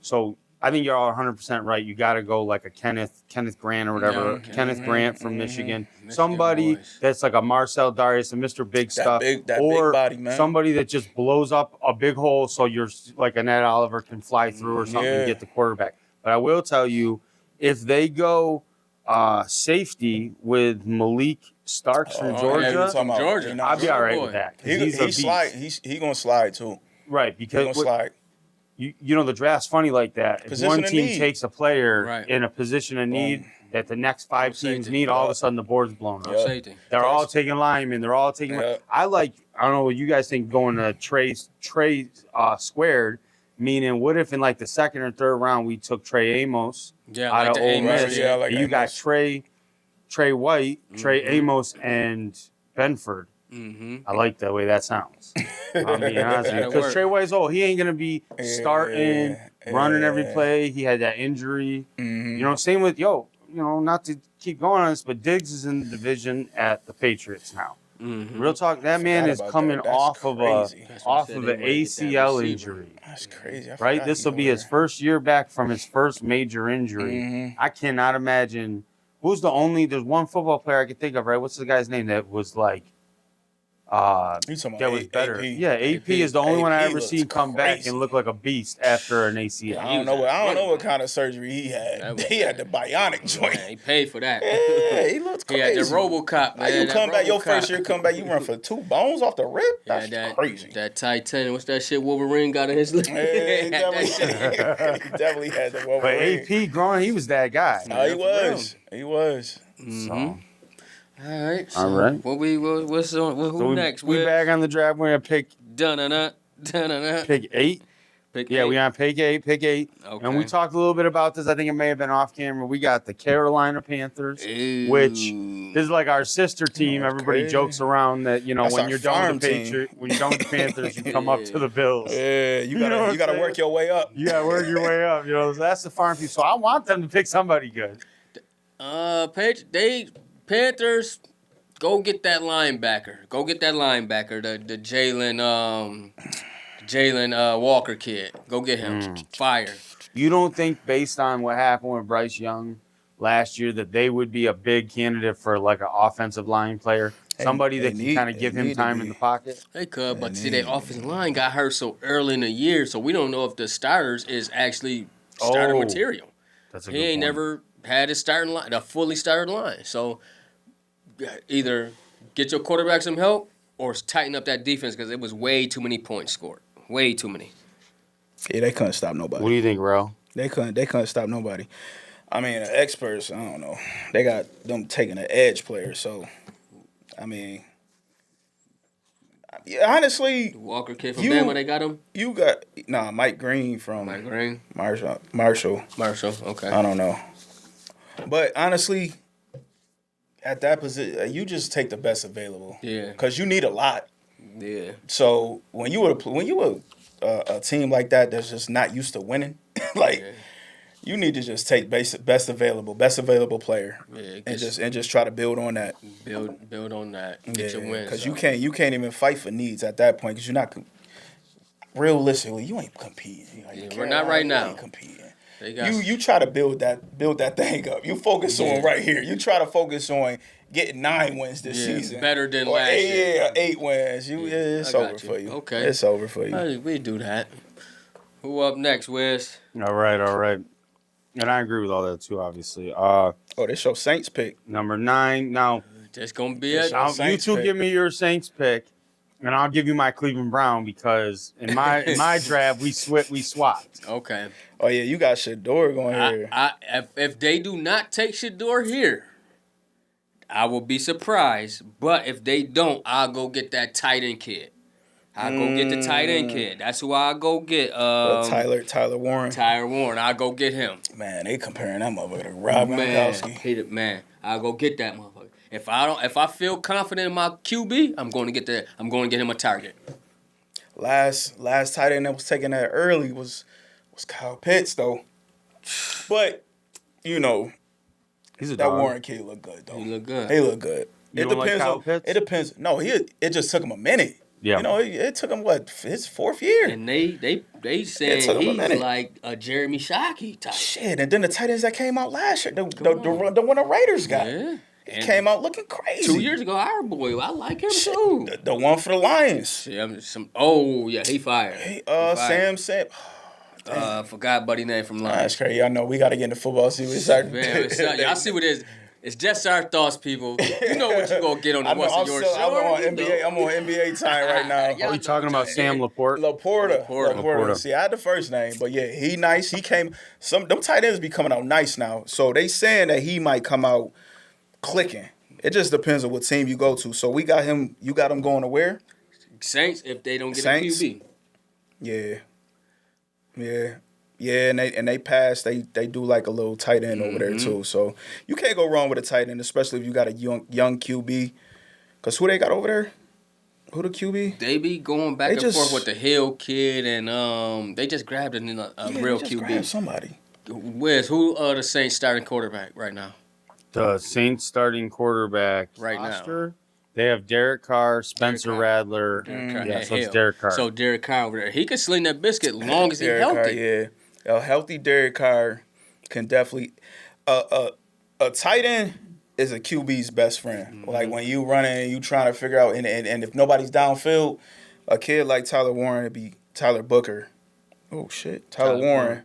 So I think you're all 100% right. You got to go like a Kenneth Grant or whatever. Yeah, Kenneth Grant from Michigan. Michigan Somebody boys. that's like a Marcel Darius, a Mr. Big Stuff. That or big body, man. somebody that just blows up a big hole so you're like an Ed Oliver can fly through or something and get the quarterback. But I will tell you, if they go safety with Malik Starks from yeah, Georgia, we talking about- Georgia. you know, I'll be all right boy. with that. 'cause He he's a beast. slide. He gonna slide too. Right, He because gonna slide. you know the draft's funny like that. If Position one of team need. takes a player Right. in a position of need that the next five teams Safety. need, all of a sudden the board's blown up. Yeah. Safety. They're all taking linemen. They're all taking. Yeah. I don't know what you guys think going to Trey squared. Meaning, what if in like the second or third round we took Trey Amos Yeah, out like of the Ole Amos. Miss? Yeah, like and you got Amos. Trey White, Trey Amos, and Benford. Mm-hmm. I like the way that sounds. I'll be honest with you. That'll Because work. Trey White's old. He ain't going to be starting, running every play. He had that injury. Mm-hmm. You know, same with, not to keep going on this, but Diggs is in the division at the Patriots now. Mm-hmm. Real talk, that man Forgot is about coming that. That's off crazy. That's what I of said, an they might get that ACL receiver. injury. That's crazy. I Right? forgot This he will be his over first year back from his first major injury. Mhm. I cannot imagine. There's one football player I can think of, right? What's the guy's name that was like, there. You talking that about was better? AP? Yeah, AP is the only one I AP ever looks seen come back crazy. and look like a beast after an ACL. I don't know. I don't know what kind of surgery he That had. was He had the bionic joint. Man, he paid for that. Yeah, he looks He crazy. had the RoboCop, man. How you that come back? Your RoboCop. first year come back, you run for 2 bones off the rip. Yeah, That's crazy. That Titan, what's that shit Wolverine got in his lip? Yeah, he That shit. definitely had the But Wolverine. AP growing, he was that guy. No, he for was. He was. So, All right. All right. What's on? Who so next? we back on the draft. We're gonna pick Dun-dun-dun, pick 8. Pick Yeah, eight. we on pick 8. Okay. And we talked a little bit about this. I think it may have been off camera. We got the Carolina Panthers, which Ooh. this is like our sister team. that's Everybody crazy. jokes around that That's when our you're done farm with the team. Patriots, when you're done with the Panthers, you come up to the Bills. Yeah, you know what gotta I'm saying? work your way up. You gotta work your way up. So that's the farm team. So I want them to pick somebody good. Panthers, go get that linebacker. The Jalen Walker kid. Go get him. Fire. You don't think, based on what happened with Bryce Young last year, that they would be a big candidate for like an offensive line player? Somebody that can kind of give him time in the pocket? They could, but see, their offensive line got hurt so early in the year, so we don't know if the starters is actually starter Oh, material. That's a He good ain't point. never had a starting line, a fully started line. So either get your quarterback some help or tighten up that defense because it was way too many points scored. Way too many. Yeah, they couldn't stop What nobody. do you think, Rell? They couldn't stop nobody. I mean, the experts, I don't know. They got them taking an edge player, so I mean, yeah, honestly, Walker kid from You- Bama, they got him. you got Mike Green from Mike Green, Marshall. Marshall. Okay. I don't know. But honestly, at that position, you just take the best available. Yeah. Because you need a lot. Yeah. So when you were a team like that that's just not used to winning, like you need to just take best available player, and just try to build on that. Build on that. Get your wins. Because you can't even fight for needs at that point because you're not realistically you ain't competing. Like, we're not right now. You ain't competing. You try to build that thing up. You focus on right here. You try to focus on getting 9 wins this season. Better than last year. Yeah, 8 wins. It's over for you. Okay. It's over for you. We do that. Who up next, Wiz? All right. And I agree with all that too, obviously. This your Saints pick. Number 9. Now, That's gonna be it. you two give me your Saints pick, and I'll give you my Cleveland Brown because in my draft we swapped. Okay. Oh yeah, you got Shador going here. If they do not take Shador here, I will be surprised. But if they don't, I'll go get that tight end kid. I'll go get the tight end kid. That's who I'll go get. Tyler Warren. Tyler Warren. I'll go get him. Man, they comparing that motherfucker to Rob Gronkowski. Man, I'll go get that motherfucker. If I feel confident in my QB, I'm going to get that. I'm going to get him a target. Last tight end that was taken that early was Kyle Pitts though. But he's a that dog. Warren kid look good though. He look good. He look good. You don't like Kyle Pitts? It depends. No, it just took him a minute. Yeah. It took him his 4th year. And they saying he's like a Jeremy Shockey type. Shit, and then the tight ends that came out last year, the one the Raiders got. Yeah. He came out looking crazy. 2 years ago, our boy, I like him too. The one for the Lions. He fired. Sam said. Forgot buddy name from Lions. That's crazy. I know we got to get into football. See what it's Man, y'all see what it is. It's just our thoughts, people. You know what you gonna get on the What's in Your Show. I'm on NBA time right now. Are you talking about Sam Laporta? Laporta. See, I had the first name, but yeah, he nice. He came. Them tight ends be coming out nice now. So they saying that he might come out clicking. It just depends on what team you go to. So we got him. You got him going to where? Saints. If they don't get Saints? a QB. Yeah, and they pass. They do like a little tight end over there too. So you can't go wrong with a tight end, especially if you got a young QB. Cause who they got over there? Who the QB? They be going back and forth with the Hill kid, and they just grabbed a real QB. Grabbed somebody. Who the Saints starting quarterback right now? The Saints starting quarterback right now. They have Derek Carr, Spencer Rattler. So it's Derek Carr. So Derek Carr over there. He can sling that biscuit long as he's healthy. A healthy Derek Carr can definitely. A tight end is a QB's best friend. Mm-hmm. Like when you running and you trying to figure out, and if nobody's downfield, a kid like Tyler Warren would be Tyler Booker. Oh shit, Tyler Warren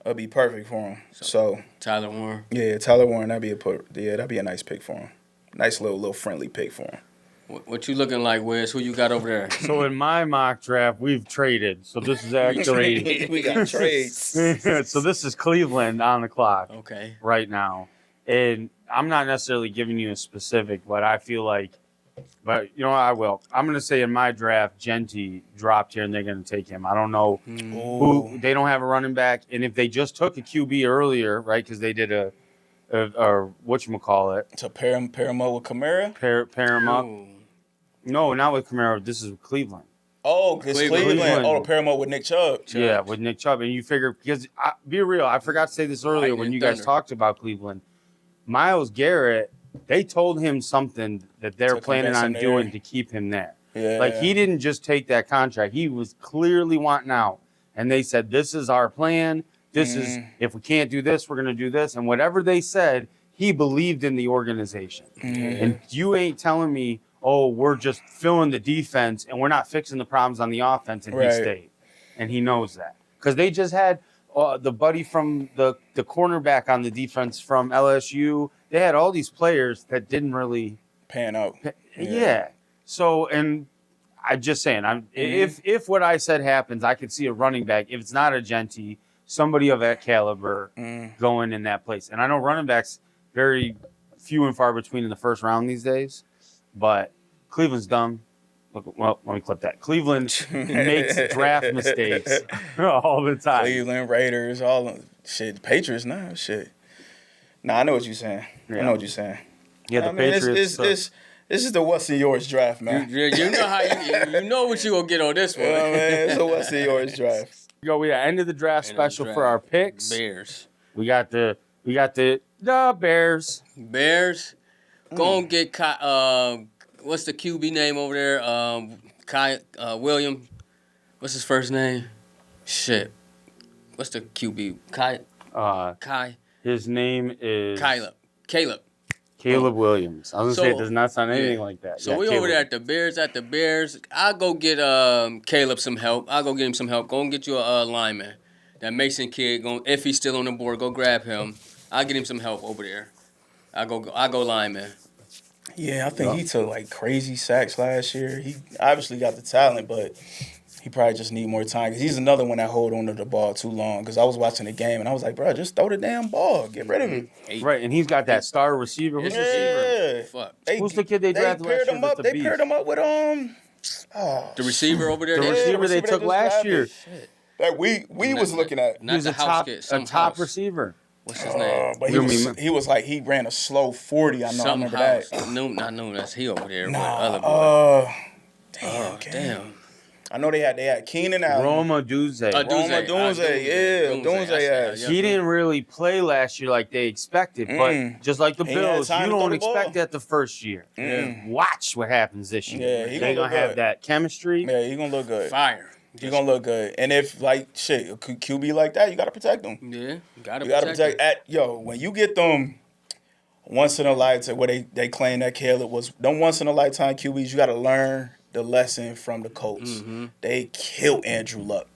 would be perfect for him. So Tyler Warren. Yeah, Tyler Warren. That'd be a nice pick for him. Nice little friendly pick for him. What you looking like, Wes? Who you got over there? So in my mock draft, we've traded. So this is actually we got trades. So this is Cleveland on the clock. Okay. Right now, and I'm not necessarily giving you a specific, but I feel like, I will. I'm gonna say in my draft, Genty dropped here, and they're gonna take him. I don't know who. They don't have a running back, and if they just took a QB earlier, right? Because they did a whatchamacallit. To pair him up with Kamara? Pair him up. No, not with Kamara. This is Cleveland. Oh, it's Cleveland. Oh, to pair him up with Nick Chubb. Yeah, with Nick Chubb. And you figure, because, be real, I forgot to say this earlier when you guys talked about Cleveland. Myles Garrett, they told him something that they're planning on doing to keep him there. Yeah. Like, he didn't just take that contract. He was clearly wanting out. And they said, this is our plan. This is, if we can't do this, we're going to do this. And whatever they said, he believed in the organization. And you ain't telling me, oh, we're just filling the defense and we're not fixing the problems on the offense, and he stayed. And he knows that. Because they just had the buddy from the cornerback on the defense from LSU. They had all these players that didn't really pan out. Yeah. So, and I'm just saying, if what I said happens, I could see a running back. If it's not a Genty, somebody of that caliber going in that place. And I know running backs very few and far between in the first round these days, but Cleveland's dumb. Well, let me clip that. Cleveland makes draft mistakes all the time. Cleveland Raiders, shit. Patriots, nah, shit. Nah, I know what you're saying. Yeah. I know what you're saying. Yeah, the Patriots. This is the what's in yours draft, man. You know how you know what you gonna get on this one. Yeah, man. It's a what's in yours draft. We got end of the draft special for our picks. Bears. We got the Bears. Bears. Go and get what's the QB name over there? Kai William. What's his first name? Shit. What's the QB? Kai. His name is Caleb Williams. I was gonna say it does not sound anything like that. So we over there at the Bears. I'll go get Caleb some help. I'll go get him some help. Go and get you a lineman. That Mason kid, if he's still on the board, go grab him. I'll get him some help over there. I'll go lineman. Yeah, I think he took like crazy sacks last year. He obviously got the talent, but he probably just need more time because he's another one that hold on to the ball too long. Because I was watching the game and I was like, bro, just throw the damn ball. Get rid of it. Right, and he's got that star receiver. Who's Yeah. Fuck. Who's the kid they drafted last year? They paired him up with The receiver over there. The receiver they took last year. Shit. That we was looking at. Not He was the a house top kid. Some top house. receiver. What's his name? But he was like he ran a slow 40. I remember house. that. No, not known. That's he over there with Nah, other boy. damn. I know they had Keenan Allen. Roma Duze. Dunze. He didn't really play last year like they expected, but just like the He had Bills, time you to throw don't the expect ball. that the first year. Watch what happens this year. Yeah, he they're gonna gonna have look that chemistry. Yeah, he gonna look good. Fire. He gonna look good. And if like shit, a QB like that, you gotta protect him. Yeah, You gotta protect. When you get them once in a lifetime, where they claim that Caleb was them once in a lifetime QBs, you gotta learn the lesson from the Colts. They killed Andrew Luck.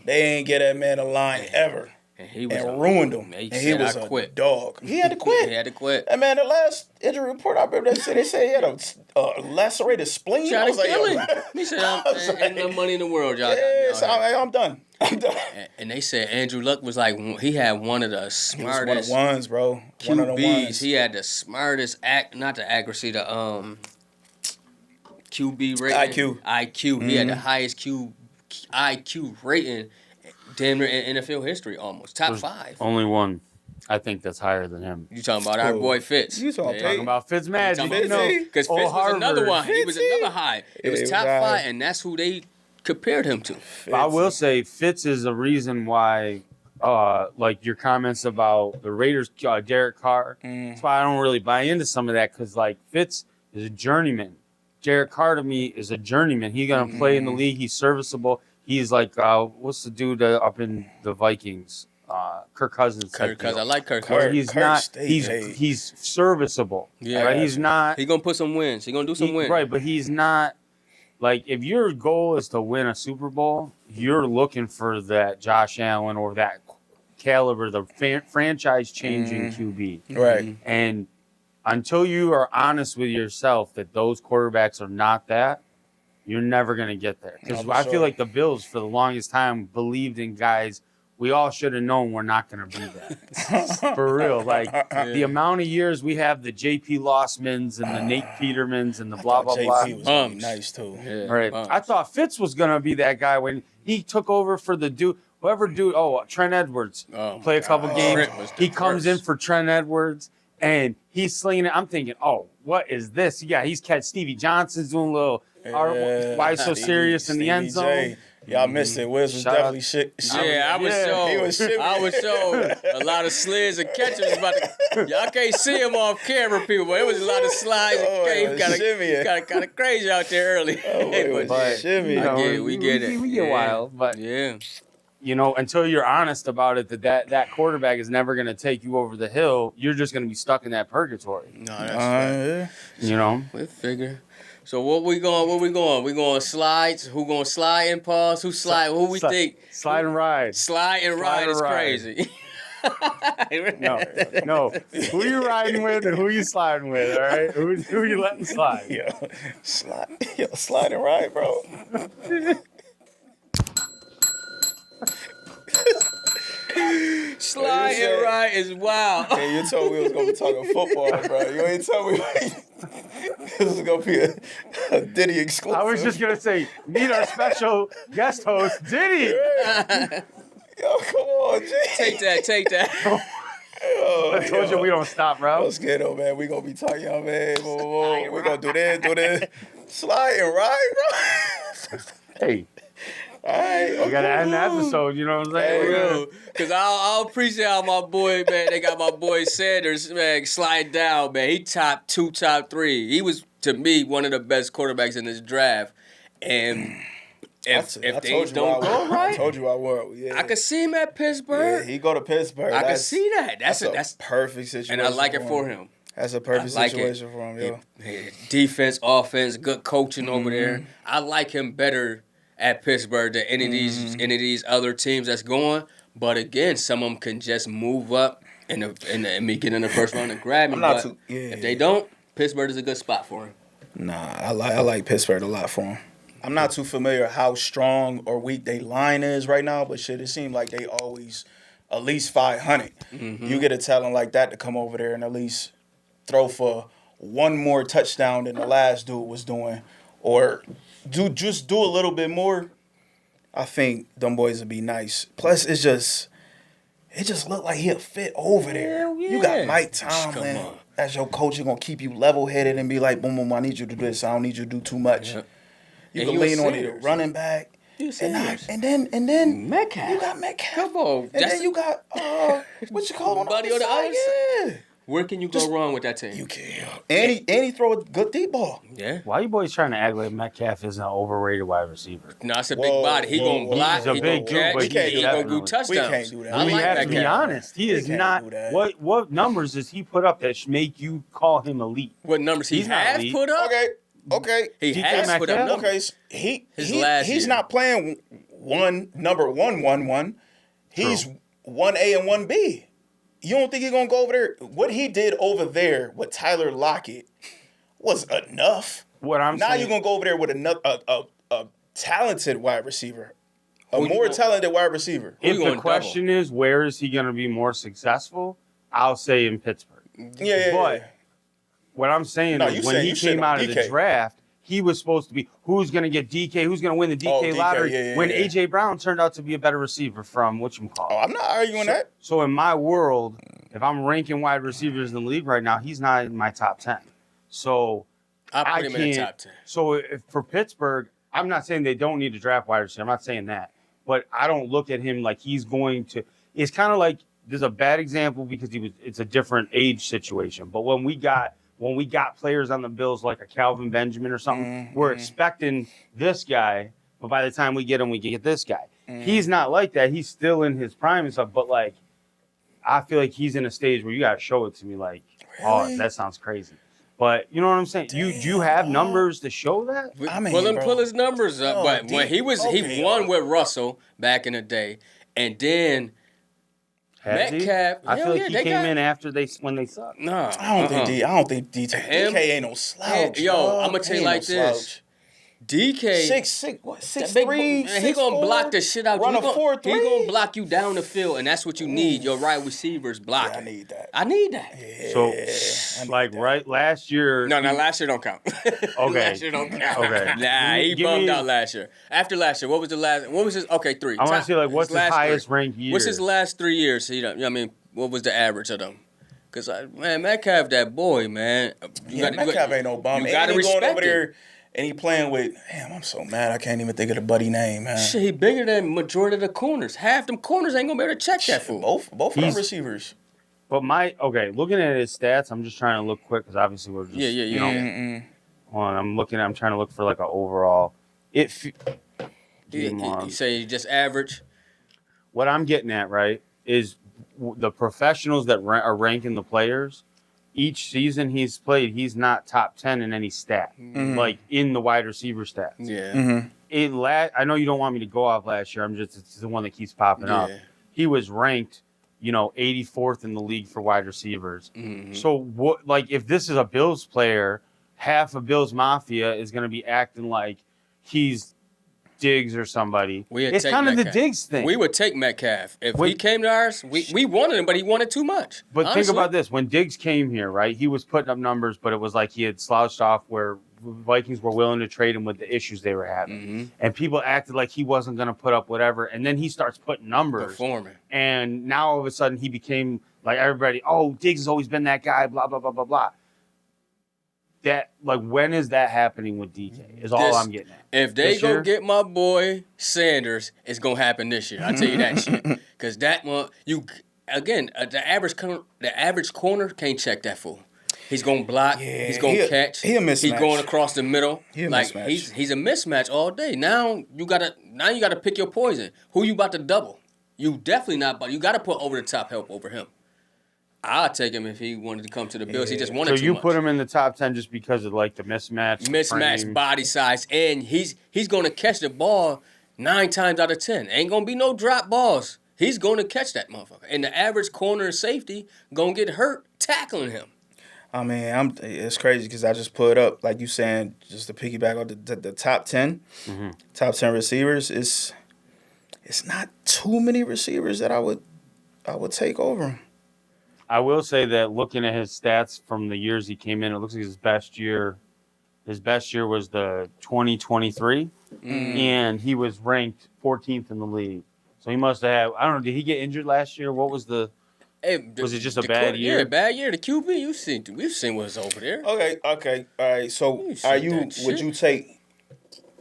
They ain't get that man a line ever. And ruined him. He and said, he was "I a quit." dog. He had to quit. He had to quit. That man, the last injury report I remember, they said he had a lacerated spleen. Trying I was to kill like, him. He said, ain't no money in the world, y'all. yeah, so I'm done. I'm done. And they said Andrew Luck was like, he had one of the He was smartest one of the ones, bro. One of the QBs. ones. He had the smartest not the accuracy, the QB rating. IQ. He had the highest IQ rating damn near in NFL history almost. Top 5. Only one, I think, that's higher than him. You talking about our boy Fitz. You talking Talking about Fitzmagic, you know. Because Fitz was another one. He was another high. It was he was top high. 5, and that's who they compared him to. I will say Fitz is a reason why, like your comments about the Raiders, Derek Carr. That's why I don't really buy into some of that because like Fitz is a journeyman. Derek Carr to me is a journeyman. He's gonna play in the league. He's serviceable. He's like what's the dude up in the Vikings? Kirk Cousins. I like Kirk. Where he's Kirk not. stayed. He's serviceable. Yeah. Right. He's not. He gonna put some wins. He gonna do some wins. Right, but he's not. Like, if your goal is to win a Super Bowl, you're looking for that Josh Allen or that caliber, the franchise-changing QB. Right. And until you are honest with yourself that those quarterbacks are not that, you're never going to get there. Because I feel like the Bills, for the longest time, believed in guys we all should have known we're not going to be that. For real. Like, the amount of years we have the J.P. Lossmans and the Nate Petermans and the blah, blah, blah. JP was gonna be nice, too. Yeah, Right. I thought Fitz was going to be that guy when he took over for the dude. Trent Edwards. Play a couple games. He comes in for Trent Edwards, and he's slinging it. I'm thinking, what is this? Yeah, he's catch Stevie Johnson's doing a little, why so serious in the end zone? Y'all missed it. Wiz was Shout definitely out. shit. Yeah, He was shit. I was showing a lot of slides and catches was about to. Y'all can't see him off camera, people, but it was a lot of slides and kind of crazy out there early. But shimmy. We get it. We get wild, but yeah. You know, until you're honest about it, that quarterback is never going to take you over the hill. You're just going to be stuck in that purgatory. No, that's right. You know, We figure. So what we going? We going slides? Who going slide and pause? Who slide? Who we think? slide and ride. Slide and ride is crazy. No. Who you riding with and who you sliding with? All right, who you letting slide? Slide and ride, bro. Slide and ride is wild. Hey, you told me we was gonna be talking football, bro. You ain't told me this was gonna be a Diddy exclusive. I was just gonna say, meet our special guest host, Diddy. Yo, come on, G. Take that. I told you we don't stop, bro. Don't scare though, man. We gonna be talking, man. We gonna do this. Slide and ride, bro. Hey. All right, We gotta end the episode, you know what I'm saying? Hey, Real. Cause I'll appreciate how my boy, man, they got my boy Sanders, man, slide down, man. He top 2, top 3. He was, to me, one of the best quarterbacks in this draft. And if things don't go right, I told you I would. Yeah. I could see him at Pittsburgh. Yeah, he go to Pittsburgh. I could see that. That's a perfect situation. And I like it for him. That's a perfect situation for him, yo. Defense, offense, good coaching over there. I like him better at Pittsburgh than any of these other teams that's going. But again, some of them can just move up and get in the first round and grab him. If they don't, Pittsburgh is a good spot for him. Nah, I like Pittsburgh a lot for him. I'm not too familiar how strong or weak their line is right now, but shit, it seems like they always at least 500. You get a talent like that to come over there and at least throw for one more touchdown than the last dude was doing, or do a little bit more. I think them boys would be nice. Plus, it just looked like he'll fit over there. Hell yeah. You got Mike Tomlin as your coach. He's gonna keep you level headed and be like, boom, boom, I need you to do this. I don't need you to do too much. Yep. You can lean on the running back. And then Metcalf. You got Metcalf. Come on. And then you got what you call him? Buddy on the other side? Yeah. Where can you go wrong with that team? You can't. And he throw a good deep ball. Yeah. Why you boys trying to act like Metcalf is an overrated wide receiver? No, it's a big body. He gonna block. He's a big dude, but he gonna do touchdowns. We can't do that. I We like have that to be guy. honest. He is can't not. do that. What numbers does he put up that make you call him elite? What numbers he He's not has elite. put up? Okay. He DK has put up Metcalf? numbers. Okay. He's He's not playing number one. He's True. 1A and 1B. You don't think he's gonna go over there? What he did over there with Tyler Lockett was enough. What I'm Now saying, you're gonna go over there with another a talented wide receiver, a Who you more gonna- talented wide receiver. if you the going question is where is he going to be more successful, I'll say in Pittsburgh. Yeah. But what I'm saying No, is you when saying he you shit came on out of the DK. draft, he was supposed to be who's going to get DK, who's going to win the DK DK, lottery. yeah, when yeah. AJ Brown turned out to be a better receiver from whatchamacallit. Oh, I'm not arguing that. So in my world, if I'm ranking wide receivers in the league right now, he's not in my top 10. So I put him in the can't- top 10. So if, for Pittsburgh, I'm not saying they don't need to draft wide receiver. I'm not saying that. But I don't look at him like he's going to. It's kind of like there's a bad example because it's a different age situation. But when we got players on the Bills like a Calvin Benjamin or something, we're expecting this guy. But by the time we get him, we get this guy. He's not like that. He's still in his prime and stuff. But like, I feel like he's in a stage where you got to show it to me. Like, Really? oh, that sounds crazy. But you know what I'm saying? Do you have numbers to show that? I mean, Pull bro. his numbers up. Oh, But when he won with Russell back in the day, and then Has he? Metcalf. I hell feel yeah, like he they came got- in after when they sucked. No, I don't think DK Him- ain't no slouch. Yo, dog. I'ma tell you He ain't like no this. slouch. DK. 6'3", And he gonna block the shit out. Run He a gonna- 4.3. He gonna block you down the field, and that's what you need. Your right receivers blocking. Yeah, I need that. I need that. So, I need like, that. right last year. No, last year don't count. Okay. Last year don't count. Okay. Nah, he Give bummed me- out last year. After last year, what was the last? What was his? Okay, 3. I want to see like what's his last highest 3. ranked year. What's his last 3 years? He don't. I mean, what was the average of them? Cause man, Metcalf, that boy, man. Metcalf ain't no bum. You And gotta he going respect over him. there and he playing with. Damn, I'm so mad. I can't even think of the buddy name, man. Shit, he bigger than majority of the corners. Half them corners ain't gonna be able to check that fool. Both of them He's- receivers. But looking at his stats, I'm just trying to look quick because obviously we're just Yeah. You know, hold on, I'm trying to look for like an overall. He Come on. say he just average. What I'm getting at, right, is the professionals that are ranking the players. Each season he's played, he's not top 10 in any stat, like in the wide receiver stats. Yeah. I know you don't want me to go off last year. It's the one that keeps popping up. Yeah. He was ranked, 84th in the league for wide receivers. Mm-hmm. So what? Like, if this is a Bills player, half of Bills Mafia is going to be acting like he's Diggs or somebody. It's kind of the Diggs thing. We would take Metcalf. If he came to ours, we wanted him, but he wanted too much. But honestly. think about this. When Diggs came here, right, he was putting up numbers, but it was like he had slouched off where Vikings were willing to trade him with the issues they were having. Mm-hmm. And people acted like he wasn't going to put up whatever. And then he starts putting numbers. Performing. And now all of a sudden he became Like everybody, oh, Diggs has always been that guy, blah, blah, blah, blah, blah. That, like, when is that happening with DK is all I'm getting at. If they This go year? get my boy Sanders, it's going to happen this year. I'll tell you that shit. Because that one, the average corner can't check that fool. He's going to block. Yeah, he's going to catch. He a mismatch. He's going across the middle. He a like mismatch. he's a mismatch all day. Now you gotta pick your poison. Who you about to double? You definitely not. But you got to put over the top help over him. I'll take him if he wanted to come to the Bills. He just wanted So too you much. put him in the top 10 just because of like the mismatch frame. Body size, and he's going to catch the ball 9 times out of 10. Ain't going to be no drop balls. He's going to catch that motherfucker. And the average corner and safety going to get hurt tackling him. I mean, it's crazy because I just put up, like you saying, just to piggyback on the top 10, top 10 receivers. It's not too many receivers that I would take over him. I will say that looking at his stats from the years he came in, it looks like his best year was the 2023, and he was ranked 14th in the league. So he must have, I don't know, did he get injured last year? What was was it just a bad year? Yeah, bad year. The QB, we've seen what's over there. Okay, all right. So would you take,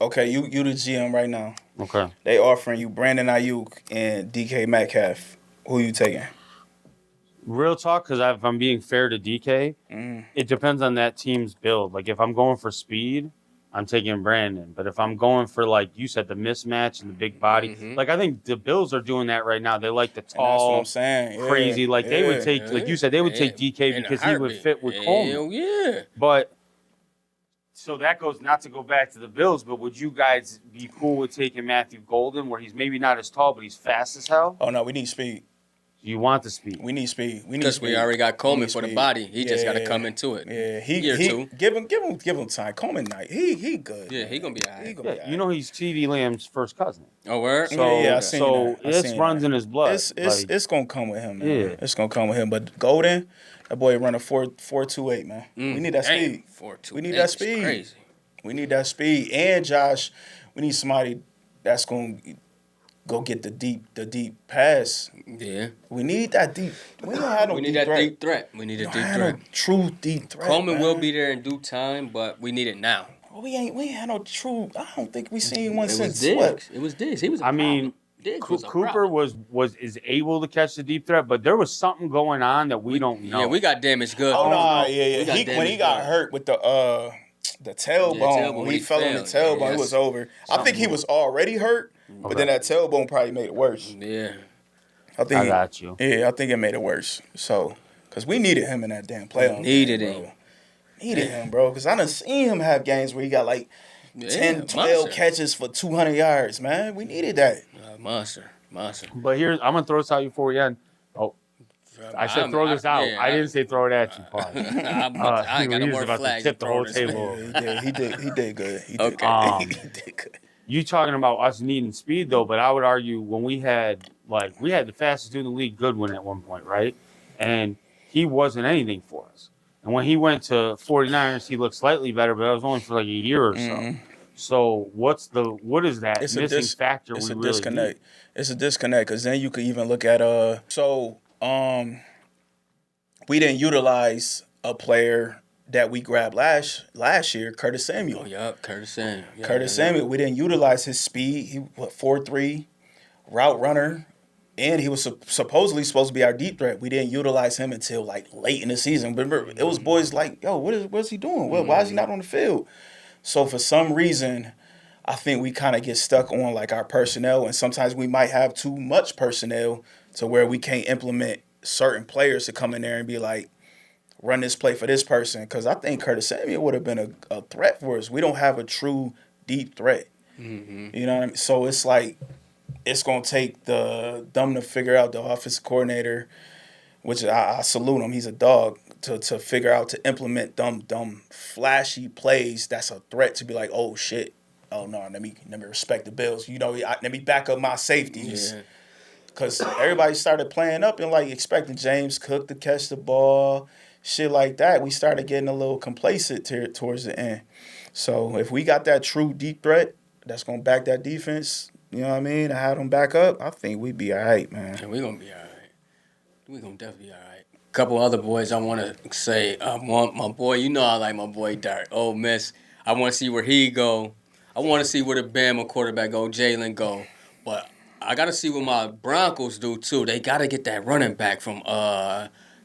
okay, you the GM right now. Okay. They offering you Brandon Ayuk and DK Metcalf. Who you taking? Real talk, because if I'm being fair to DK, it depends on that team's build. Like, if I'm going for speed, I'm taking Brandon. But if I'm going for, like you said, the mismatch and the big body, like, I think the Bills are doing that right now. They like the tall, And that's what I'm saying. Yeah, crazy. Like, they would take, yeah. like you said, they would take DK In a because he would heartbeat. fit with Hell Coleman. yeah. But, so that goes, not to go back to the Bills, but would you guys be cool with taking Matthew Golden, where he's maybe not as tall, but he's fast as hell? Oh, no, we need speed. You want the speed. We need speed. Because we already got Coleman for the speed. body. He just got to come into it. Yeah, Year two. Give him time. Coleman Knight, he good. Yeah, he gonna be all right. Yeah, you know he's CeeDee Lamb's first cousin. Oh, word? So, I seen that. I this seen runs that. in his blood. It's gonna come with him, man. Yeah. It's gonna come with him. But Golden, that boy run a 4.28, man. We need that speed. 4.28. We need that speed. Crazy. We need that speed. And Josh, we need somebody that's gonna go get the deep pass. Yeah. We need that deep. We don't have no We need deep that threat. deep threat. We need a We deep don't have threat. no true deep threat. Coleman man. will be there in due time, but we need it now. Well, we ain't had no true. I don't think we seen one It since was Diggs. what? It was Diggs. He was. I mean, Diggs was a Cooper problem. is able to catch the deep threat, but there was something going on that we don't know. Yeah, we got damaged good. Oh no, We yeah. got When he damaged got good. hurt with the tailbone, tailbone, when when he he fell on the fell, tailbone, yeah, it was over. I think he something- was already hurt, but then that tailbone probably made it worse. Yeah. I think. I got you. Yeah, I think it made it worse. So, because we needed him in that damn playoff. Needed game, him. bro. Needed him, bro. Because I done seen him have games where he got like 10, 12 monster. catches for 200 yards, man. We needed that. Monster. But here, I'm gonna throw this out you before we end. Oh, I said throw this out. yeah, I didn't say throw it at you, Paul. I ain't got no he was more about to flags. tip the whole throw this table way. over. Yeah, he did good. He did Okay. good. He did good. You talking about us needing speed though, but I would argue when we had the fastest dude in the league, Goodwin, at one point, right? And he wasn't anything for us. And when he went to 49ers, he looked slightly better, but that was only for like a year or so. So what is that missing factor? It's we a really disconnect. need? It's a disconnect because then you could even look at we didn't utilize a player that we grabbed last year, Curtis Samuel. Oh yeah, Curtis Samuel. Yeah, Curtis Samuel, we didn't utilize his speed. He 4.3 route runner, and he was supposedly supposed to be our deep threat. We didn't utilize him until like late in the season. But remember, it was boys like, yo, what's he doing? Why is he not on the field? So for some reason, I think we kind of get stuck on like our personnel, and sometimes we might have too much personnel to where we can't implement certain players to come in there and be like, run this play for this person. Because I think Curtis Samuel would have been a threat for us. We don't have a true deep threat. Mm-hmm. You know what I mean? So it's like it's going to take them to figure out, the offensive coordinator, which I salute him. He's a dog. To figure out, to implement dumb flashy plays that's a threat, to be like, oh shit, oh no, let me respect the Bills. You know, let me back up my safeties. Yeah. Because everybody started playing up and like expecting James Cook to catch the ball, shit like that. We started getting a little complacent towards the end. So if we got that true deep threat that's gonna back that defense, you know what I mean, and have them back up, I think we'd be all right, man. And we're gonna be all right. We gonna definitely be all right. Couple other boys I want to say. I want my boy. You know I like my boy Dark. Ole Miss. I want to see where he go. I want to see where the Bama quarterback go, Jalen go. But I got to see what my Broncos do too. They got to get that running back from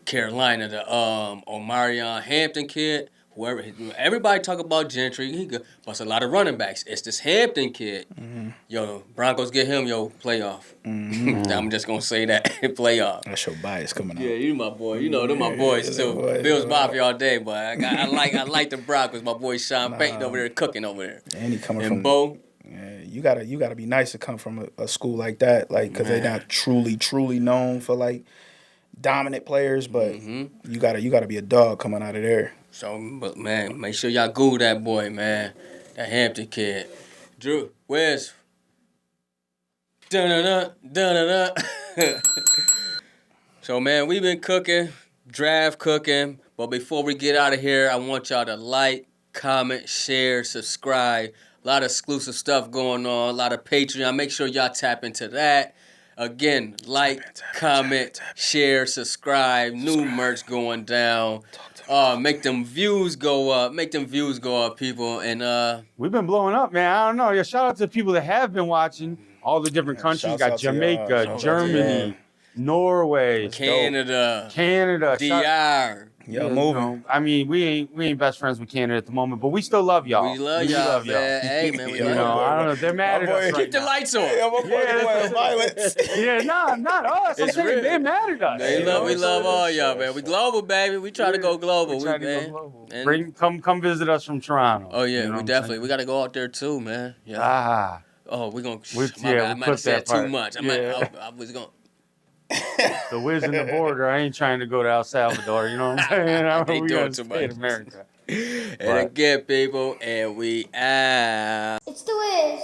Carolina, the Omarion Hampton kid. Whoever, everybody talk about Gentry, he good, but it's a lot of running backs. It's this Hampton kid. Mm-hmm. Yo, Broncos get him, playoff. Mm-hmm. I'm just gonna say that playoff. That's your bias coming out. Yeah, you my boy. You know, they're my boys too. Bills Mafia all day, but I like the Broncos. My boy Sean Payton over there cooking over there. And he coming and from Bo. Yeah, you gotta be nice to come from a school like that, like because they're not truly known for like dominant players, but you gotta be a dog coming out of there. So, but man, make sure y'all Google that boy, man. That Hampton kid. Drew, where's dun-dun-dun. So, man, we've been cooking, draft cooking. But before we get out of here, I want y'all to like, comment, share, subscribe. A lot of exclusive stuff going on, a lot of Patreon. Make sure y'all tap into that. Again, like, comment, share, subscribe. New merch going down. Make them views go up. Make them views go up, people. And we've been blowing up, man. I don't know. Yeah, shout out to people that have been watching. All the different countries. Got Jamaica, Germany, Norway, Canada, DR. Y'all moving. I mean, we ain't best friends with Canada at the moment, but we still love y'all. We love y'all, man. Hey, man, we love y'all. I don't know. They're mad at us right Keep the lights on. Violence. Yeah, not us. It's I'm saying real. they're mad at us. We love all y'all, man. We global, baby. We try to go global. We try to go global. Come visit us from Toronto. Oh yeah, we definitely. We got to go out there too, man. Yeah. Oh, we're gonna. I might have said too much. I was gonna. The whiz in the border. I ain't trying to go to El Salvador. You know what I'm saying? They doing too much. America. And again, people, and we out. It's the Wiz.